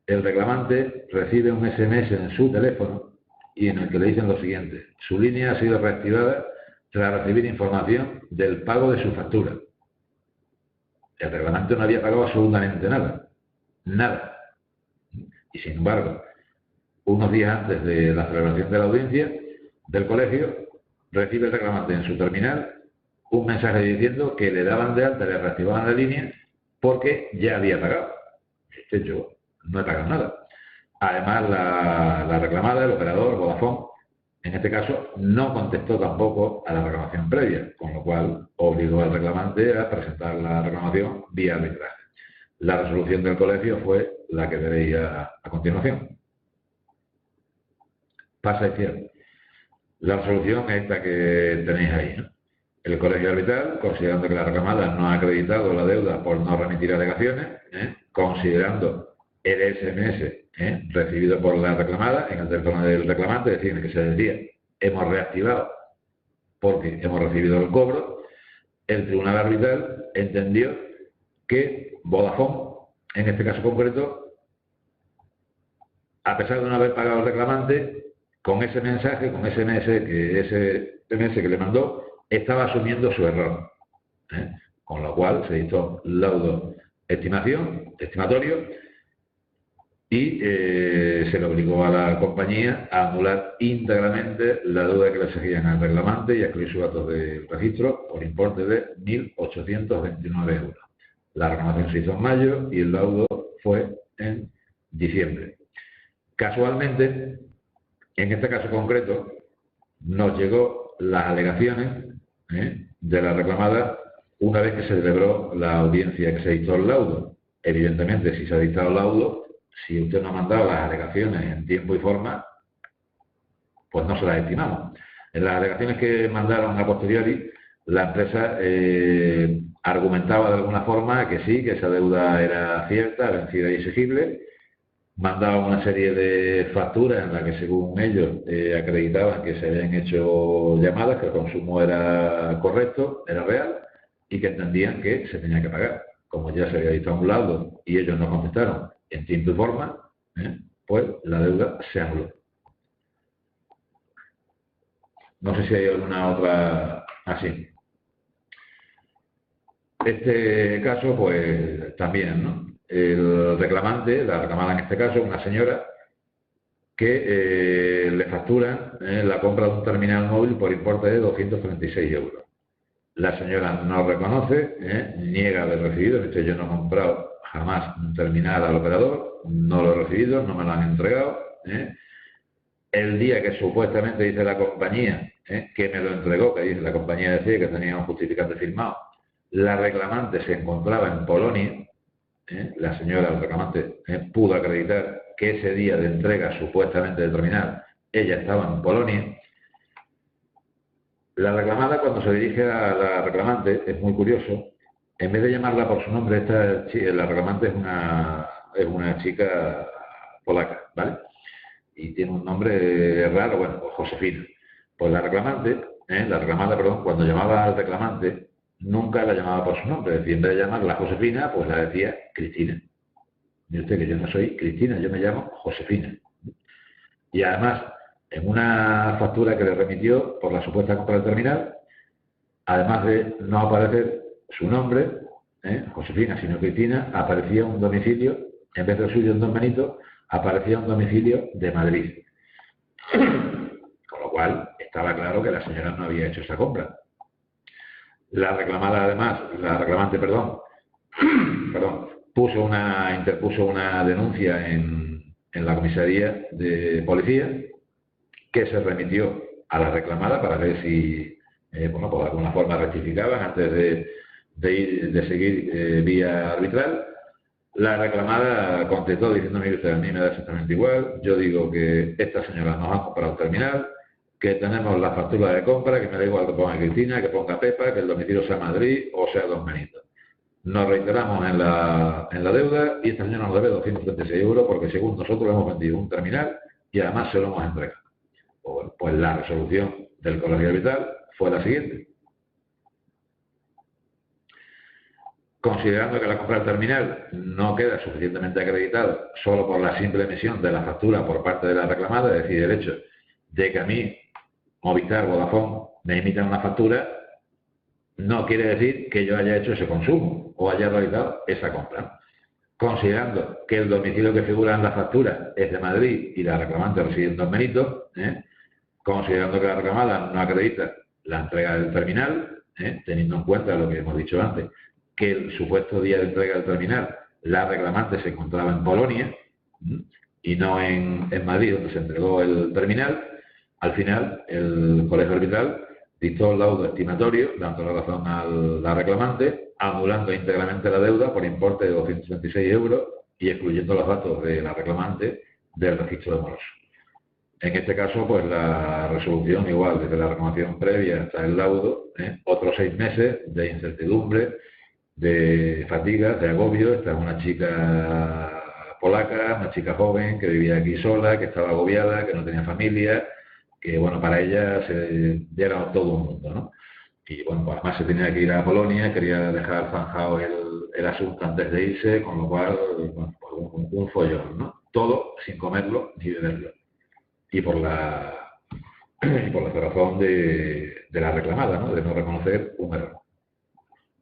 el reclamante recibe un SMS en su teléfono y en el que le dicen lo siguiente: su línea ha sido reactivada tras recibir información del pago de su factura. El reclamante no había pagado absolutamente nada. Nada. Y sin embargo, unos días antes de la celebración de la audiencia del colegio, recibe el reclamante en su terminal un mensaje diciendo que le daban de alta, le reactivaban la línea porque ya había pagado. Este hecho, no he pagado nada. Además, la reclamada, el operador, Vodafone, en este caso, no contestó tampoco a la reclamación previa, con lo cual obligó al reclamante a presentar la reclamación vía arbitraje. La resolución del colegio fue la que veréis a continuación. Pasa izquierda. La resolución es esta que tenéis ahí, ¿no? El colegio arbitral, considerando que la reclamada no ha acreditado la deuda por no remitir alegaciones, considerando el SMS recibido por la reclamada en el teléfono del reclamante, es decir, que se decía, hemos reactivado porque hemos recibido el cobro, el tribunal arbitral entendió que Vodafone, en este caso concreto, a pesar de no haber pagado al reclamante, con ese mensaje, con ese SMS que le mandó, estaba asumiendo su error. Con lo cual se hizo laudo estimatorio, y se le obligó a la compañía a anular íntegramente la deuda que le exigían al reclamante y a excluir sus datos de registro por importe de 1.829 euros. La reclamación se hizo en mayo y el laudo fue en diciembre. Casualmente, en este caso concreto, nos llegó las alegaciones de la reclamada una vez que se celebró la audiencia que se dictó el laudo. Evidentemente, si se ha dictado el laudo, si usted no ha mandado las alegaciones en tiempo y forma, pues no se las estimamos. En las alegaciones que mandaron a posteriori, la empresa argumentaba de alguna forma que sí, que esa deuda era cierta, vencida y exigible. Mandaba una serie de facturas en las que, según ellos, acreditaban que se habían hecho llamadas, que el consumo era correcto, era real, y que entendían que se tenía que pagar. Como ya se había dictado a un lado y ellos no contestaron en tiempo y forma, pues la deuda se anuló. No sé si hay alguna otra así. Este caso, pues también, ¿no? El reclamante, la reclamada en este caso, una señora que le facturan la compra de un terminal móvil por importe de 236 euros. La señora no reconoce, niega haber recibido, dice: yo no he comprado jamás un terminal al operador, no lo he recibido, no me lo han entregado. El día que supuestamente dice la compañía que me lo entregó, que dice la compañía decía que tenía un justificante firmado, la reclamante se encontraba en Polonia. La señora, el reclamante, pudo acreditar que ese día de entrega supuestamente del terminal ella estaba en Polonia. La reclamada, cuando se dirige a la reclamante, es muy curioso, en vez de llamarla por su nombre, la reclamante es una chica polaca, ¿vale? Y tiene un nombre raro, bueno, pues Josefina. Pues la reclamada, cuando llamaba al reclamante, nunca la llamaba por su nombre. Es decir, en vez de llamarla Josefina, pues la decía Cristina. Mire usted que yo no soy Cristina, yo me llamo Josefina. Y además, en una factura que le remitió por la supuesta compra del terminal, además de no aparecer su nombre, Josefina, sino Cristina, aparecía un domicilio, en vez del suyo en Don Benito, aparecía un domicilio de Madrid. Con lo cual, estaba claro que la señora no había hecho esa compra. La reclamada, además, interpuso una denuncia en la comisaría de policía, que se remitió a la reclamada para ver si, pues de alguna forma rectificaban antes de seguir vía arbitral. La reclamada contestó diciendo: mire usted, a mí me da exactamente igual, yo digo que esta señora nos ha comprado el terminal, que tenemos la factura de compra, que me da igual que ponga Cristina, que ponga Pepa, que el domicilio sea Madrid o sea Don Benito. Nos reiteramos en la deuda y esta señora nos debe 236 euros porque, según nosotros, hemos vendido un terminal y además se lo hemos entregado. Pues la resolución del colegio arbitral fue la siguiente. Considerando que la compra del terminal no queda suficientemente acreditada solo por la simple emisión de la factura por parte de la reclamada, es decir, el hecho de que a mí, Movistar, Vodafone, me emitan una factura, no quiere decir que yo haya hecho ese consumo o haya realizado esa compra. Considerando que el domicilio que figura en la factura es de Madrid y la reclamante reside en Don Benito, considerando que la reclamada no acredita la entrega del terminal, teniendo en cuenta lo que hemos dicho antes, que el supuesto día de entrega del terminal la reclamante se encontraba en Polonia, y no en Madrid, donde se entregó el terminal. Al final, el colegio arbitral dictó el laudo estimatorio, dando la razón a la reclamante, anulando íntegramente la deuda por importe de 226 euros y excluyendo los datos de la reclamante del registro de morosos. En este caso, pues la resolución, igual, desde la reclamación previa hasta el laudo, otros 6 meses de incertidumbre, de fatiga, de agobio. Esta es una chica polaca, una chica joven que vivía aquí sola, que estaba agobiada, que no tenía familia, que, bueno, para ella ya era todo un mundo, ¿no? Y, bueno, pues además se tenía que ir a Polonia, quería dejar zanjado el asunto antes de irse, con lo cual, bueno, pues un follón, ¿no? Todo sin comerlo ni beberlo. Y por la razón de la reclamada, ¿no? De no reconocer un error.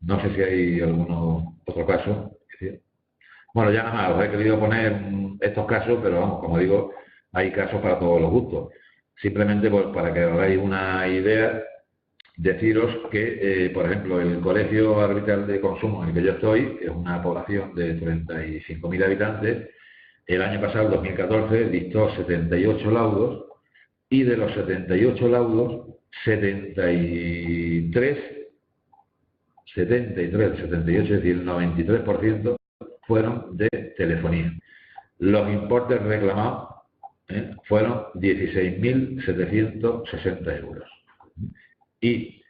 No sé si hay algún otro caso. Bueno, ya nada más, os he querido poner estos casos, pero vamos, como digo, hay casos para todos los gustos. Simplemente, pues, para que hagáis una idea, deciros que, por ejemplo, el Colegio Arbitral de Consumo en el que yo estoy, que es una población de 35.000 habitantes, el año pasado, el 2014, dictó 78 laudos, y de los 78 laudos, 78, es decir, el 93% fueron de telefonía. Los importes reclamados fueron 16.760 euros. Y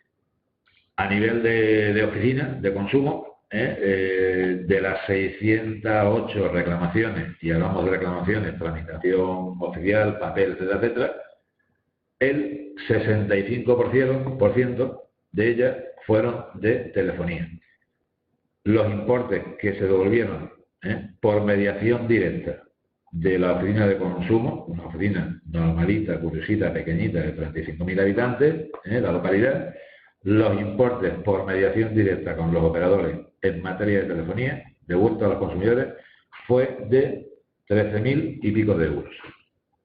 a nivel de oficina, de consumo, de las 608 reclamaciones, y hablamos de reclamaciones, tramitación oficial, papel, etcétera, etcétera, el 65% de ellas fueron de telefonía. Los importes que se devolvieron por mediación directa de la oficina de consumo, una oficina normalita, curiosita, pequeñita, de 35.000 habitantes, la localidad, los importes por mediación directa con los operadores en materia de telefonía, devueltos a los consumidores, fue de 13.000 y pico de euros.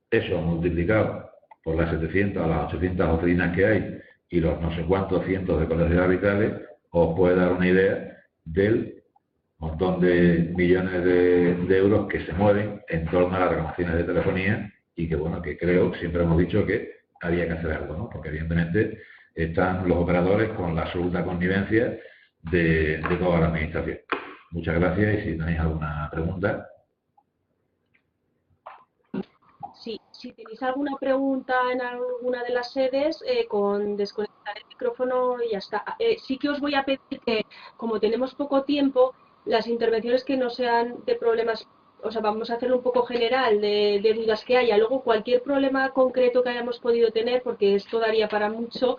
Eso multiplicado por las 700 o las 800 oficinas que hay y los no sé cuántos cientos de colegios arbitrales, os puede dar una idea del montón de millones de euros que se mueven en torno a las reclamaciones de telefonía y que, bueno, que creo, siempre hemos dicho que había que hacer algo, ¿no? Porque evidentemente están los operadores con la absoluta connivencia de toda la administración. Muchas gracias, y si tenéis alguna pregunta. Sí, si tenéis alguna pregunta en alguna de las sedes, con desconectar el micrófono y ya está. Sí que os voy a pedir que, como tenemos poco tiempo, las intervenciones que no sean de problemas, o sea, vamos a hacerlo un poco general de dudas que haya. Luego, cualquier problema concreto que hayamos podido tener, porque esto daría para mucho,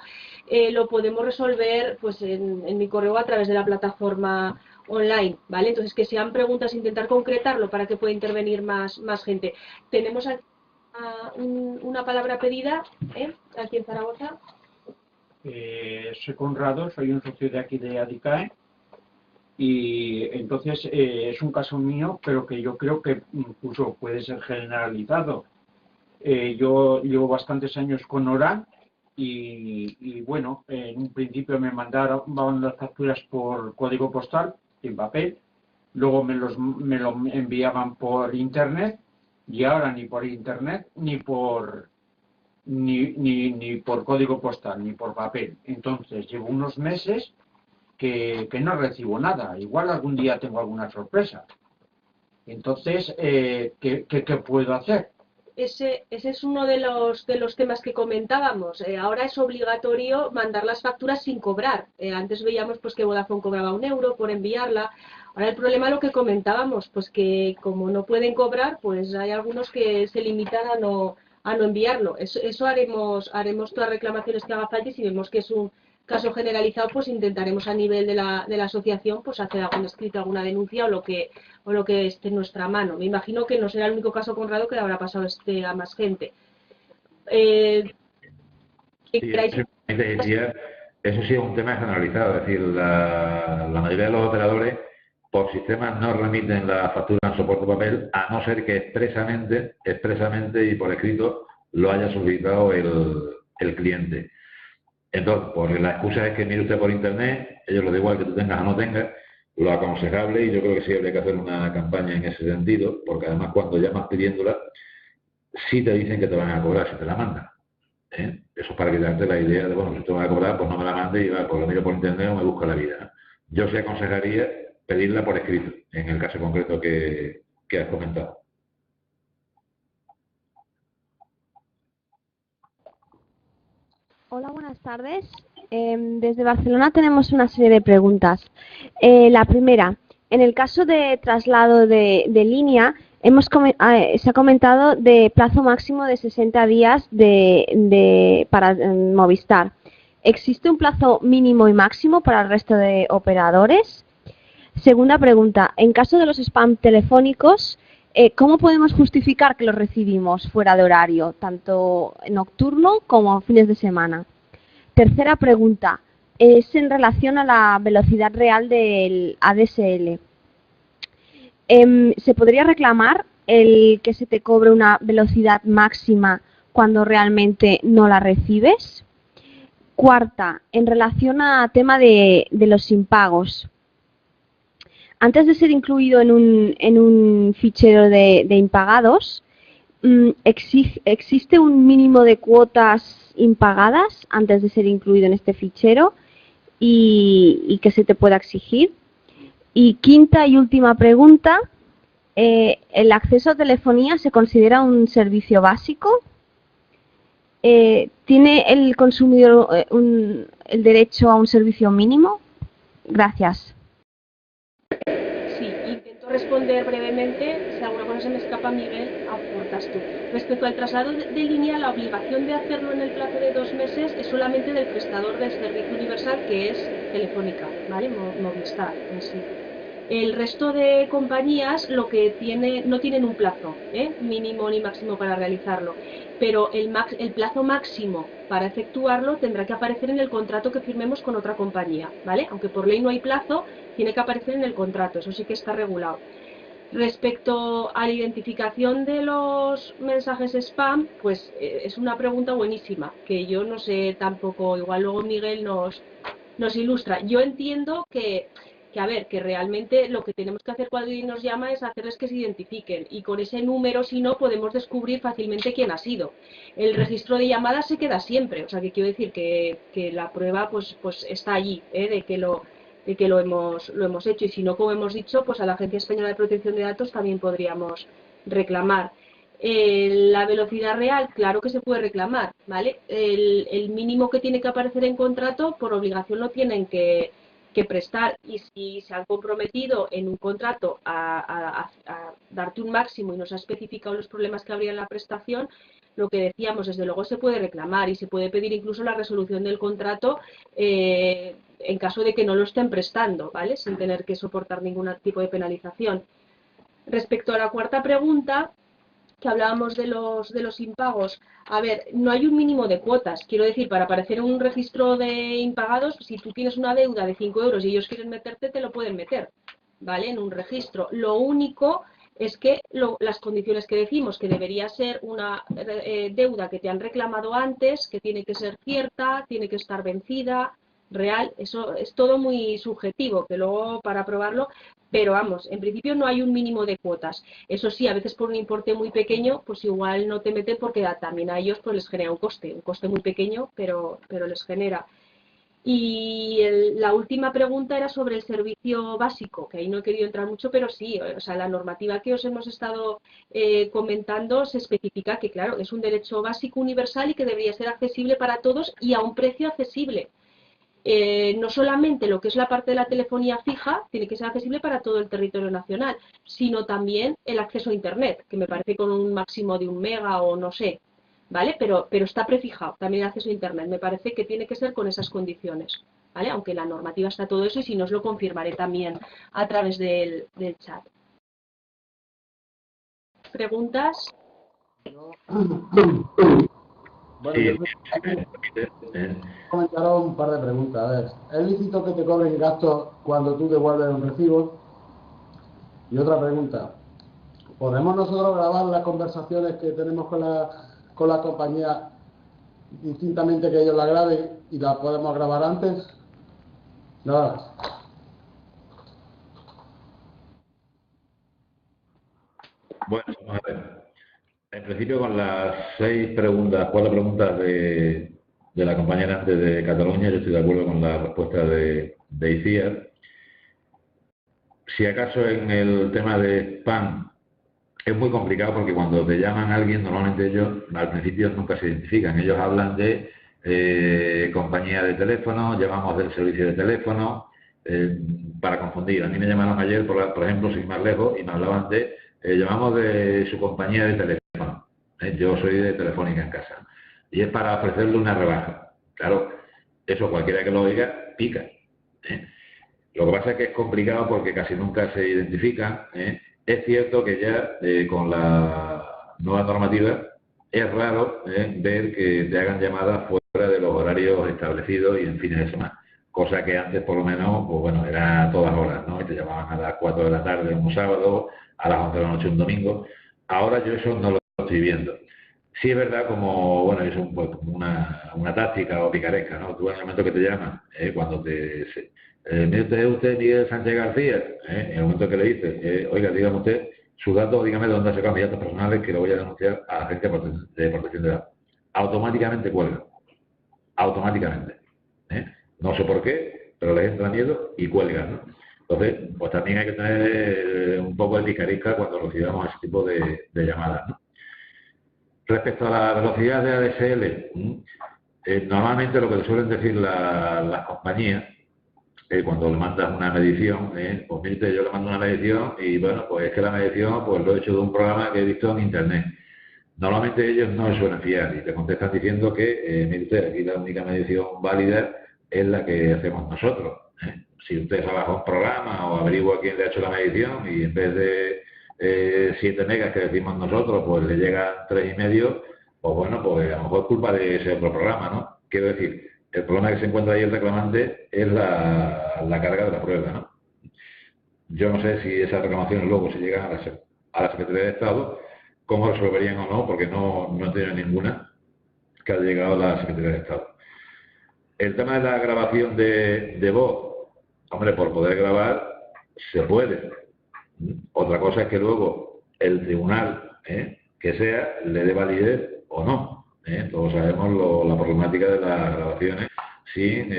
lo podemos resolver pues en mi correo a través de la plataforma online, ¿vale? Entonces, que sean preguntas, intentar concretarlo para que pueda intervenir más gente. Tenemos aquí una palabra pedida, aquí en Zaragoza. Soy Conrado, soy un socio de aquí de ADICAE, y entonces es un caso mío, pero que yo creo que incluso puede ser generalizado. Yo llevo bastantes años con Oran y bueno, en un principio me mandaban las facturas por código postal, en papel, luego me lo enviaban por internet, y ahora ni por internet ni por código postal ni por papel. Entonces llevo unos meses que no recibo nada. Igual algún día tengo alguna sorpresa. Entonces, ¿qué puedo hacer? Ese es uno de los temas que comentábamos. Ahora es obligatorio mandar las facturas sin cobrar. Antes veíamos pues que Vodafone cobraba 1 euro por enviarla. Ahora el problema es lo que comentábamos, pues que como no pueden cobrar, pues hay algunos que se limitan a no enviarlo. Eso haremos todas las reclamaciones que haga falta, y si vemos que es un caso generalizado, pues intentaremos a nivel de la asociación pues hacer algún escrito, alguna denuncia o lo que esté en nuestra mano. Me imagino que no será el único caso, Conrado, que le habrá pasado a más gente. Sí, eso sí es un tema generalizado, es decir, la mayoría de los operadores por sistema no remiten la factura en soporte papel, a no ser que expresamente y por escrito lo haya solicitado el cliente. Entonces, pues la excusa es que mire usted por internet, ellos lo da igual que tú tengas o no tengas, lo aconsejable, y yo creo que sí habría que hacer una campaña en ese sentido, porque además cuando llamas pidiéndola, sí te dicen que te van a cobrar si te la mandan. Eso es para quitarte la idea de, bueno, si te van a cobrar, pues no me la mande y va, pues lo miro por internet o me busco la vida, ¿no? Yo sí aconsejaría pedirla por escrito, en el caso concreto que has comentado. Hola, buenas tardes. Desde Barcelona tenemos una serie de preguntas. La primera, en el caso de traslado de línea, se ha comentado de plazo máximo de 60 días para Movistar. ¿Existe un plazo mínimo y máximo para el resto de operadores? Segunda pregunta, en caso de los spam telefónicos, ¿cómo podemos justificar que los recibimos fuera de horario, tanto nocturno como fines de semana? Tercera pregunta, es en relación a la velocidad real del ADSL. ¿Se podría reclamar el que se te cobre una velocidad máxima cuando realmente no la recibes? Cuarta, en relación a tema de los impagos. Antes de ser incluido en un fichero de impagados, ¿existe un mínimo de cuotas impagadas antes de ser incluido en este fichero y que se te pueda exigir? Y quinta y última pregunta, ¿el acceso a telefonía se considera un servicio básico? ¿Tiene el consumidor el derecho a un servicio mínimo? Gracias. Sí, intento responder brevemente. Si alguna cosa se me escapa, Miguel, aportas tú. Respecto al traslado de línea, la obligación de hacerlo en el plazo de 2 meses es solamente del prestador del servicio universal, que es Telefónica, ¿vale? Movistar en sí. El resto de compañías no tienen un plazo mínimo ni máximo para realizarlo, pero el plazo máximo para efectuarlo tendrá que aparecer en el contrato que firmemos con otra compañía, ¿vale? Aunque por ley no hay plazo, tiene que aparecer en el contrato, eso sí que está regulado. Respecto a la identificación de los mensajes spam, pues es una pregunta buenísima, que yo no sé tampoco, igual luego Miguel nos ilustra. Yo entiendo a ver, que realmente lo que tenemos que hacer cuando alguien nos llama es hacerles que se identifiquen, y con ese número, si no, podemos descubrir fácilmente quién ha sido. El registro de llamadas se queda siempre, o sea, que quiero decir que la prueba pues está allí, de que lo hemos hecho, y si no, como hemos dicho, pues a la Agencia Española de Protección de Datos también podríamos reclamar. La velocidad real, claro que se puede reclamar, ¿vale? El mínimo que tiene que aparecer en contrato, por obligación lo tienen que prestar, y si se han comprometido en un contrato a darte un máximo y nos ha especificado los problemas que habría en la prestación, lo que decíamos, desde luego se puede reclamar y se puede pedir incluso la resolución del contrato en caso de que no lo estén prestando, ¿vale? Sin tener que soportar ningún tipo de penalización. Respecto a la cuarta pregunta, que hablábamos de los impagos, a ver, no hay un mínimo de cuotas. Quiero decir, para aparecer en un registro de impagados, si tú tienes una deuda de 5 euros y ellos quieren meterte, te lo pueden meter, ¿vale? En un registro. Lo único es que las condiciones que decimos, que debería ser una deuda que te han reclamado antes, que tiene que ser cierta, tiene que estar vencida, real, eso es todo muy subjetivo, que luego para probarlo, pero vamos, en principio no hay un mínimo de cuotas. Eso sí, a veces por un importe muy pequeño, pues igual no te meten, porque también a ellos pues les genera un coste muy pequeño, pero les genera. Y la última pregunta era sobre el servicio básico, que ahí no he querido entrar mucho, pero sí, o sea, la normativa que os hemos estado comentando se especifica que, claro, es un derecho básico universal y que debería ser accesible para todos y a un precio accesible. No solamente lo que es la parte de la telefonía fija tiene que ser accesible para todo el territorio nacional, sino también el acceso a Internet, que me parece con un máximo de 1 mega o no sé, ¿vale? Pero está prefijado también el acceso a Internet. Me parece que tiene que ser con esas condiciones, ¿vale? Aunque en la normativa está todo eso, y si no os lo confirmaré también a través del chat. ¿Preguntas? Bueno, yo comentaros un par de preguntas. A ver, ¿es lícito que te cobren gastos cuando tú devuelves un recibo? Y otra pregunta, ¿podemos nosotros grabar las conversaciones que tenemos con la compañía distintamente que ellos la graben y las podemos grabar antes? Nada más. Bueno, vamos a ver. En principio, con las 4 preguntas de la compañera antes de Cataluña, yo estoy de acuerdo con la respuesta de ICIAR. Si acaso en el tema de spam es muy complicado porque cuando te llaman a alguien, normalmente ellos al principio nunca se identifican. Ellos hablan de compañía de teléfono, llamamos del servicio de teléfono, para confundir. A mí me llamaron ayer, por ejemplo, sin ir más lejos, y me hablaban de, llamamos de su compañía de teléfono. Yo soy de Telefónica en casa. Y es para ofrecerle una rebaja. Claro, eso cualquiera que lo oiga, pica. ¿eh? Lo que pasa es que es complicado porque casi nunca se identifican. Es cierto que ya con la nueva normativa es raro ver que te hagan llamadas fuera de los horarios establecidos y en fines de semana. Cosa que antes, por lo menos, pues bueno, era a todas horas, ¿no? Y te llamaban a las 4 de la tarde un sábado, a las 11 de la noche un domingo. Ahora yo eso no lo estoy viendo. Sí es verdad como, bueno, es pues, como una táctica o picaresca, ¿no? Tú en el momento que te llaman, cuando mire usted Miguel Sánchez García, en el momento que le dice, oiga, dígame usted sus datos, dígame de dónde ha sacado mis datos personales que lo voy a denunciar a la Agencia de Protección de Datos. Automáticamente cuelga. Automáticamente. No sé por qué, pero les entra miedo y cuelgan, ¿no? Entonces, pues también hay que tener un poco de picaresca cuando recibamos ese tipo de llamadas, ¿no? Respecto a la velocidad de ADSL, normalmente lo que te suelen decir las compañías, cuando le mandas una medición, pues mire, yo le mando una medición y bueno, pues es que la medición pues lo he hecho de un programa que he visto en internet. Normalmente ellos no se suelen fiar y te contestan diciendo que, mire usted, aquí la única medición válida es la que hacemos nosotros. Si usted se baja un programa o averigua quién le ha hecho la medición y en vez de 7 megas que decimos nosotros, pues le llegan 3,5, pues bueno, pues a lo mejor es culpa de ese otro programa, ¿no? Quiero decir, el problema que se encuentra ahí el reclamante es la carga de la prueba, ¿no? Yo no sé si esas reclamaciones luego se llegan a la Secretaría de Estado, cómo resolverían o no, porque no he tenido ninguna que haya llegado a la Secretaría de Estado. El tema de la grabación de voz, hombre, por poder grabar se puede. Otra cosa es que luego el tribunal, que sea, le dé validez o no. Todos sabemos la problemática de las grabaciones sin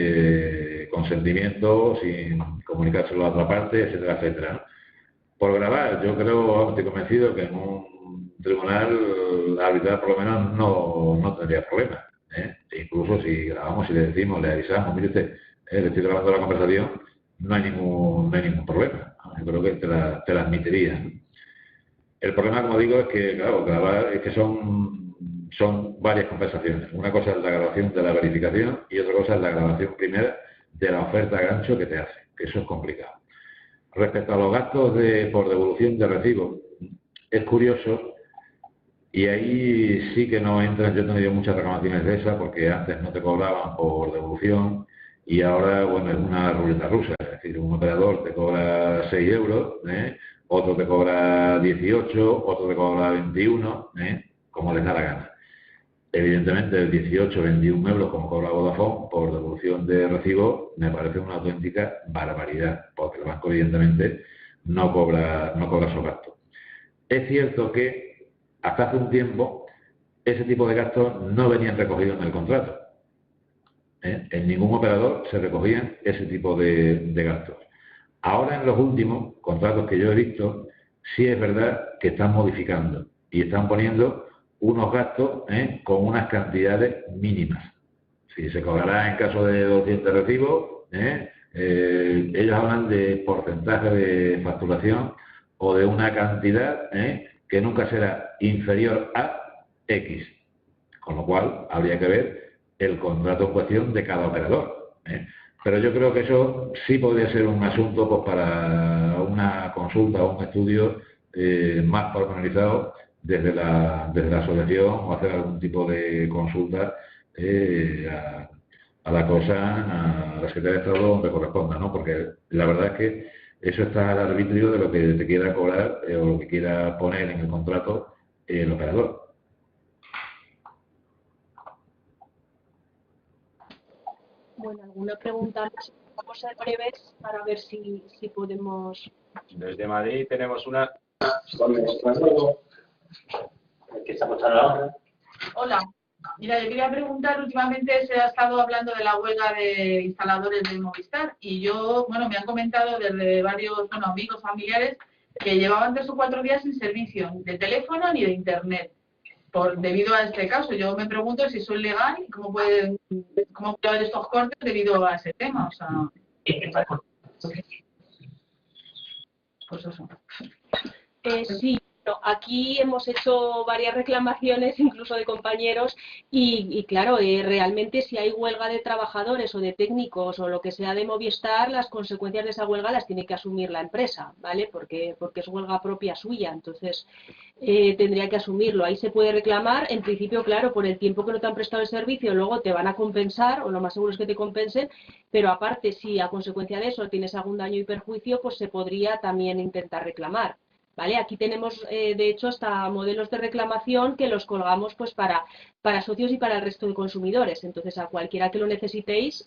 consentimiento, sin comunicárselo a otra parte, etcétera, etcétera, ¿no? Por grabar, yo creo, estoy convencido que en un tribunal arbitral por lo menos no tendría problemas. Incluso si grabamos y le decimos, le avisamos, mire usted, le estoy grabando la conversación, no hay ningún problema. Yo creo que te la admitiría, ¿no? El problema, como digo, es que, claro, grabar es que son varias conversaciones. Una cosa es la grabación de la verificación y otra cosa es la grabación primera de la oferta a gancho que te hace, que eso es complicado. Respecto a los gastos por devolución de recibo, es curioso y ahí sí que no entran. Yo he tenido muchas reclamaciones de esas porque antes no te cobraban por devolución y ahora, bueno, es una ruleta rusa. Es decir, un operador te cobra 6 euros, otro te cobra 18, otro te cobra 21, como les da la gana. Evidentemente, el 18, 21 euros, como cobra Vodafone, por devolución de recibo, me parece una auténtica barbaridad, porque el banco, evidentemente, no cobra esos gastos. Es cierto que, hasta hace un tiempo, ese tipo de gastos no venían recogidos en el contrato. En ningún operador se recogían ese tipo de gastos. Ahora, en los últimos contratos que yo he visto, sí es verdad que están modificando y están poniendo unos gastos con unas cantidades mínimas. Si se cobrará en caso de 200 recibos, ellos hablan de porcentaje de facturación o de una cantidad que nunca será inferior a X. Con lo cual, habría que ver el contrato en cuestión de cada operador. Pero yo creo que eso sí podría ser un asunto pues, para una consulta o un estudio más pormenorizado desde la asociación o hacer algún tipo de consulta a la cosa, a la Secretaría de Estado donde corresponda, ¿no? Porque la verdad es que eso está al arbitrio de lo que te quiera cobrar o lo que quiera poner en el contrato el operador. Bueno, ¿alguna pregunta más? Vamos a ser breves para ver si podemos... Desde Madrid tenemos una... con el traslado que está mostrando ahora. Hola. Mira, yo quería preguntar, últimamente se ha estado hablando de la huelga de instaladores de Movistar y yo, bueno, me han comentado desde varios, bueno, amigos, familiares, que llevaban 3 o 4 días sin servicio, de teléfono ni de internet, debido a este caso. Yo me pregunto si eso es legal y cómo puede haber estos cortes debido a ese tema, o sea, pues eso. Sí, no, aquí hemos hecho varias reclamaciones, incluso de compañeros, y claro, realmente si hay huelga de trabajadores o de técnicos o lo que sea de Movistar, las consecuencias de esa huelga las tiene que asumir la empresa, ¿vale? Porque es huelga propia suya, entonces tendría que asumirlo. Ahí se puede reclamar, en principio, claro, por el tiempo que no te han prestado el servicio, luego te van a compensar, o lo más seguro es que te compensen, pero aparte, si a consecuencia de eso tienes algún daño y perjuicio, pues se podría también intentar reclamar. ¿Vale? Aquí tenemos, de hecho, hasta modelos de reclamación que los colgamos pues para socios y para el resto de consumidores. Entonces, a cualquiera que lo necesitéis,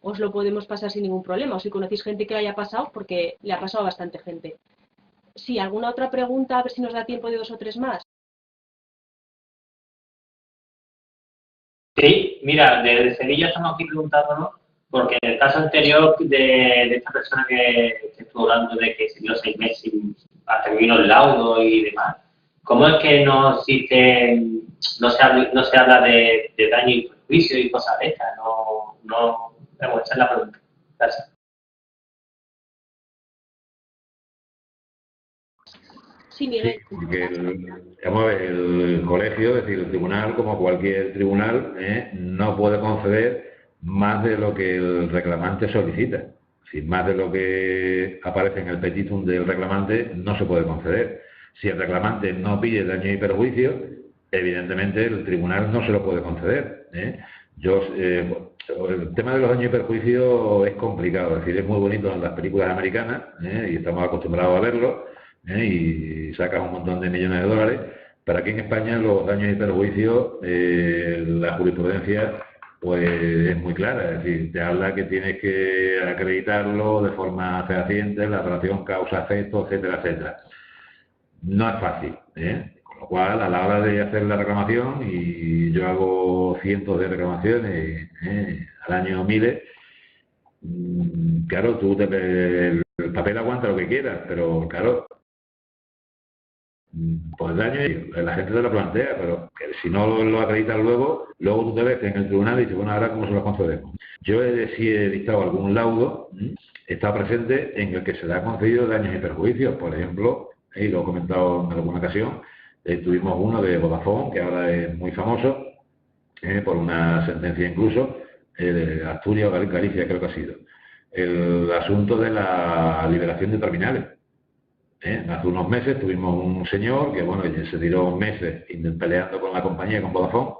os lo podemos pasar sin ningún problema. O si conocéis gente que lo haya pasado, porque le ha pasado a bastante gente. Sí, ¿alguna otra pregunta? A ver si nos da tiempo de 2 o 3 más. Sí, mira, desde Sevilla estamos aquí preguntándonos, porque en el caso anterior de esta persona que estuvo hablando de que se dio 6 meses hasta que vino el laudo y demás, ¿cómo es que no existe, no se habla de daño y perjuicio y cosas de estas? Vamos, esa es la pregunta. Gracias. Sí, Miguel. Sí, porque el colegio, es decir, el tribunal, como cualquier tribunal, no puede conceder más de lo que el reclamante solicita. Si más de lo que aparece en el petitum del reclamante, no se puede conceder. Si el reclamante no pide daño y perjuicio, evidentemente el tribunal no se lo puede conceder. El tema de los daños y perjuicios es complicado, es decir, es muy bonito en las películas americanas, y estamos acostumbrados a verlo, y sacas un montón de millones de dólares, pero aquí en España los daños y perjuicios, la jurisprudencia pues es muy clara, es decir, te habla que tienes que acreditarlo de forma fehaciente, la relación causa-efecto, etcétera, etcétera. No es fácil, con lo cual a la hora de hacer la reclamación, y yo hago cientos de reclamaciones, al año miles, claro, el papel aguanta lo que quieras, pero claro, pues daño la gente te lo plantea, pero que si no lo acreditas luego tú te ves en el tribunal y dices, bueno, ahora ¿cómo se lo concedemos? Yo sí he dictado algún laudo, he estado presente en el que se le ha concedido daños y perjuicios, por ejemplo, y lo he comentado en alguna ocasión, tuvimos uno de Vodafone, que ahora es muy famoso, por una sentencia incluso, de Asturias o Galicia creo que ha sido, el asunto de la liberación de terminales. Hace unos meses tuvimos un señor que, bueno, se tiró meses peleando con la compañía, con Vodafone,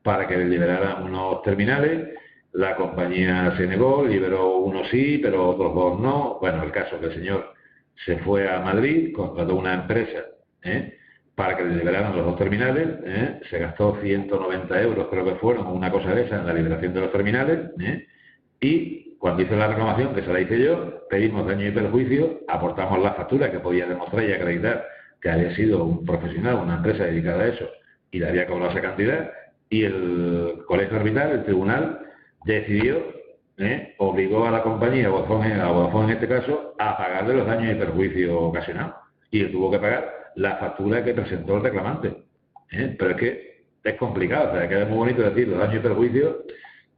para que le liberaran unos terminales. La compañía se negó, liberó unos sí, pero otros 2 no. Bueno, el caso es que el señor se fue a Madrid, contrató una empresa para que le liberaran los 2 terminales. Se gastó 190 euros, creo que fueron, una cosa de esa, en la liberación de los terminales. Y cuando hice la reclamación, que se la hice yo, pedimos daño y perjuicio, aportamos la factura que podía demostrar y acreditar que había sido un profesional, una empresa dedicada a eso, y le había cobrado esa cantidad, y el colegio arbitral, el tribunal, decidió, obligó a la compañía, a Vodafone en este caso, a pagarle los daños y perjuicios ocasionados. Y él tuvo que pagar la factura que presentó el reclamante. Pero es que es complicado, o sea, queda muy bonito decir los daños y perjuicios,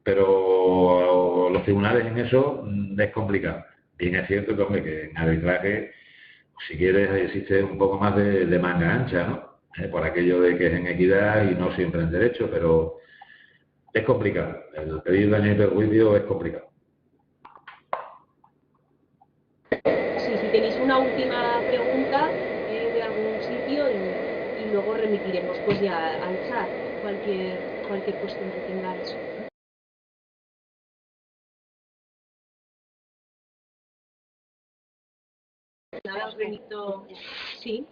pero los tribunales en eso es complicado. Bien es cierto que, hombre, que en arbitraje, si quieres, existe un poco más de manga ancha, ¿no? Por aquello de que es en equidad y no siempre en derecho, pero es complicado. El pedir daño y perjuicio es complicado. Sí, si tenéis una última pregunta de algún sitio y luego remitiremos pues ya al chat cualquier cuestión que tengáis. Nada, os remito. Sí.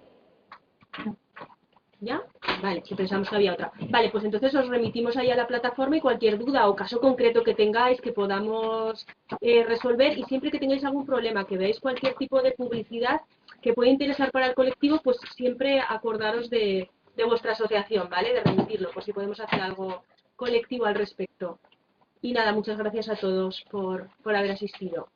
¿Ya? Vale, que pensamos que había otra. Vale, pues entonces os remitimos ahí a la plataforma y cualquier duda o caso concreto que tengáis que podamos resolver, y siempre que tengáis algún problema, que veáis cualquier tipo de publicidad que puede interesar para el colectivo, pues siempre acordaros de vuestra asociación, ¿vale? De remitirlo, por si podemos hacer algo colectivo al respecto. Y nada, muchas gracias a todos por haber asistido.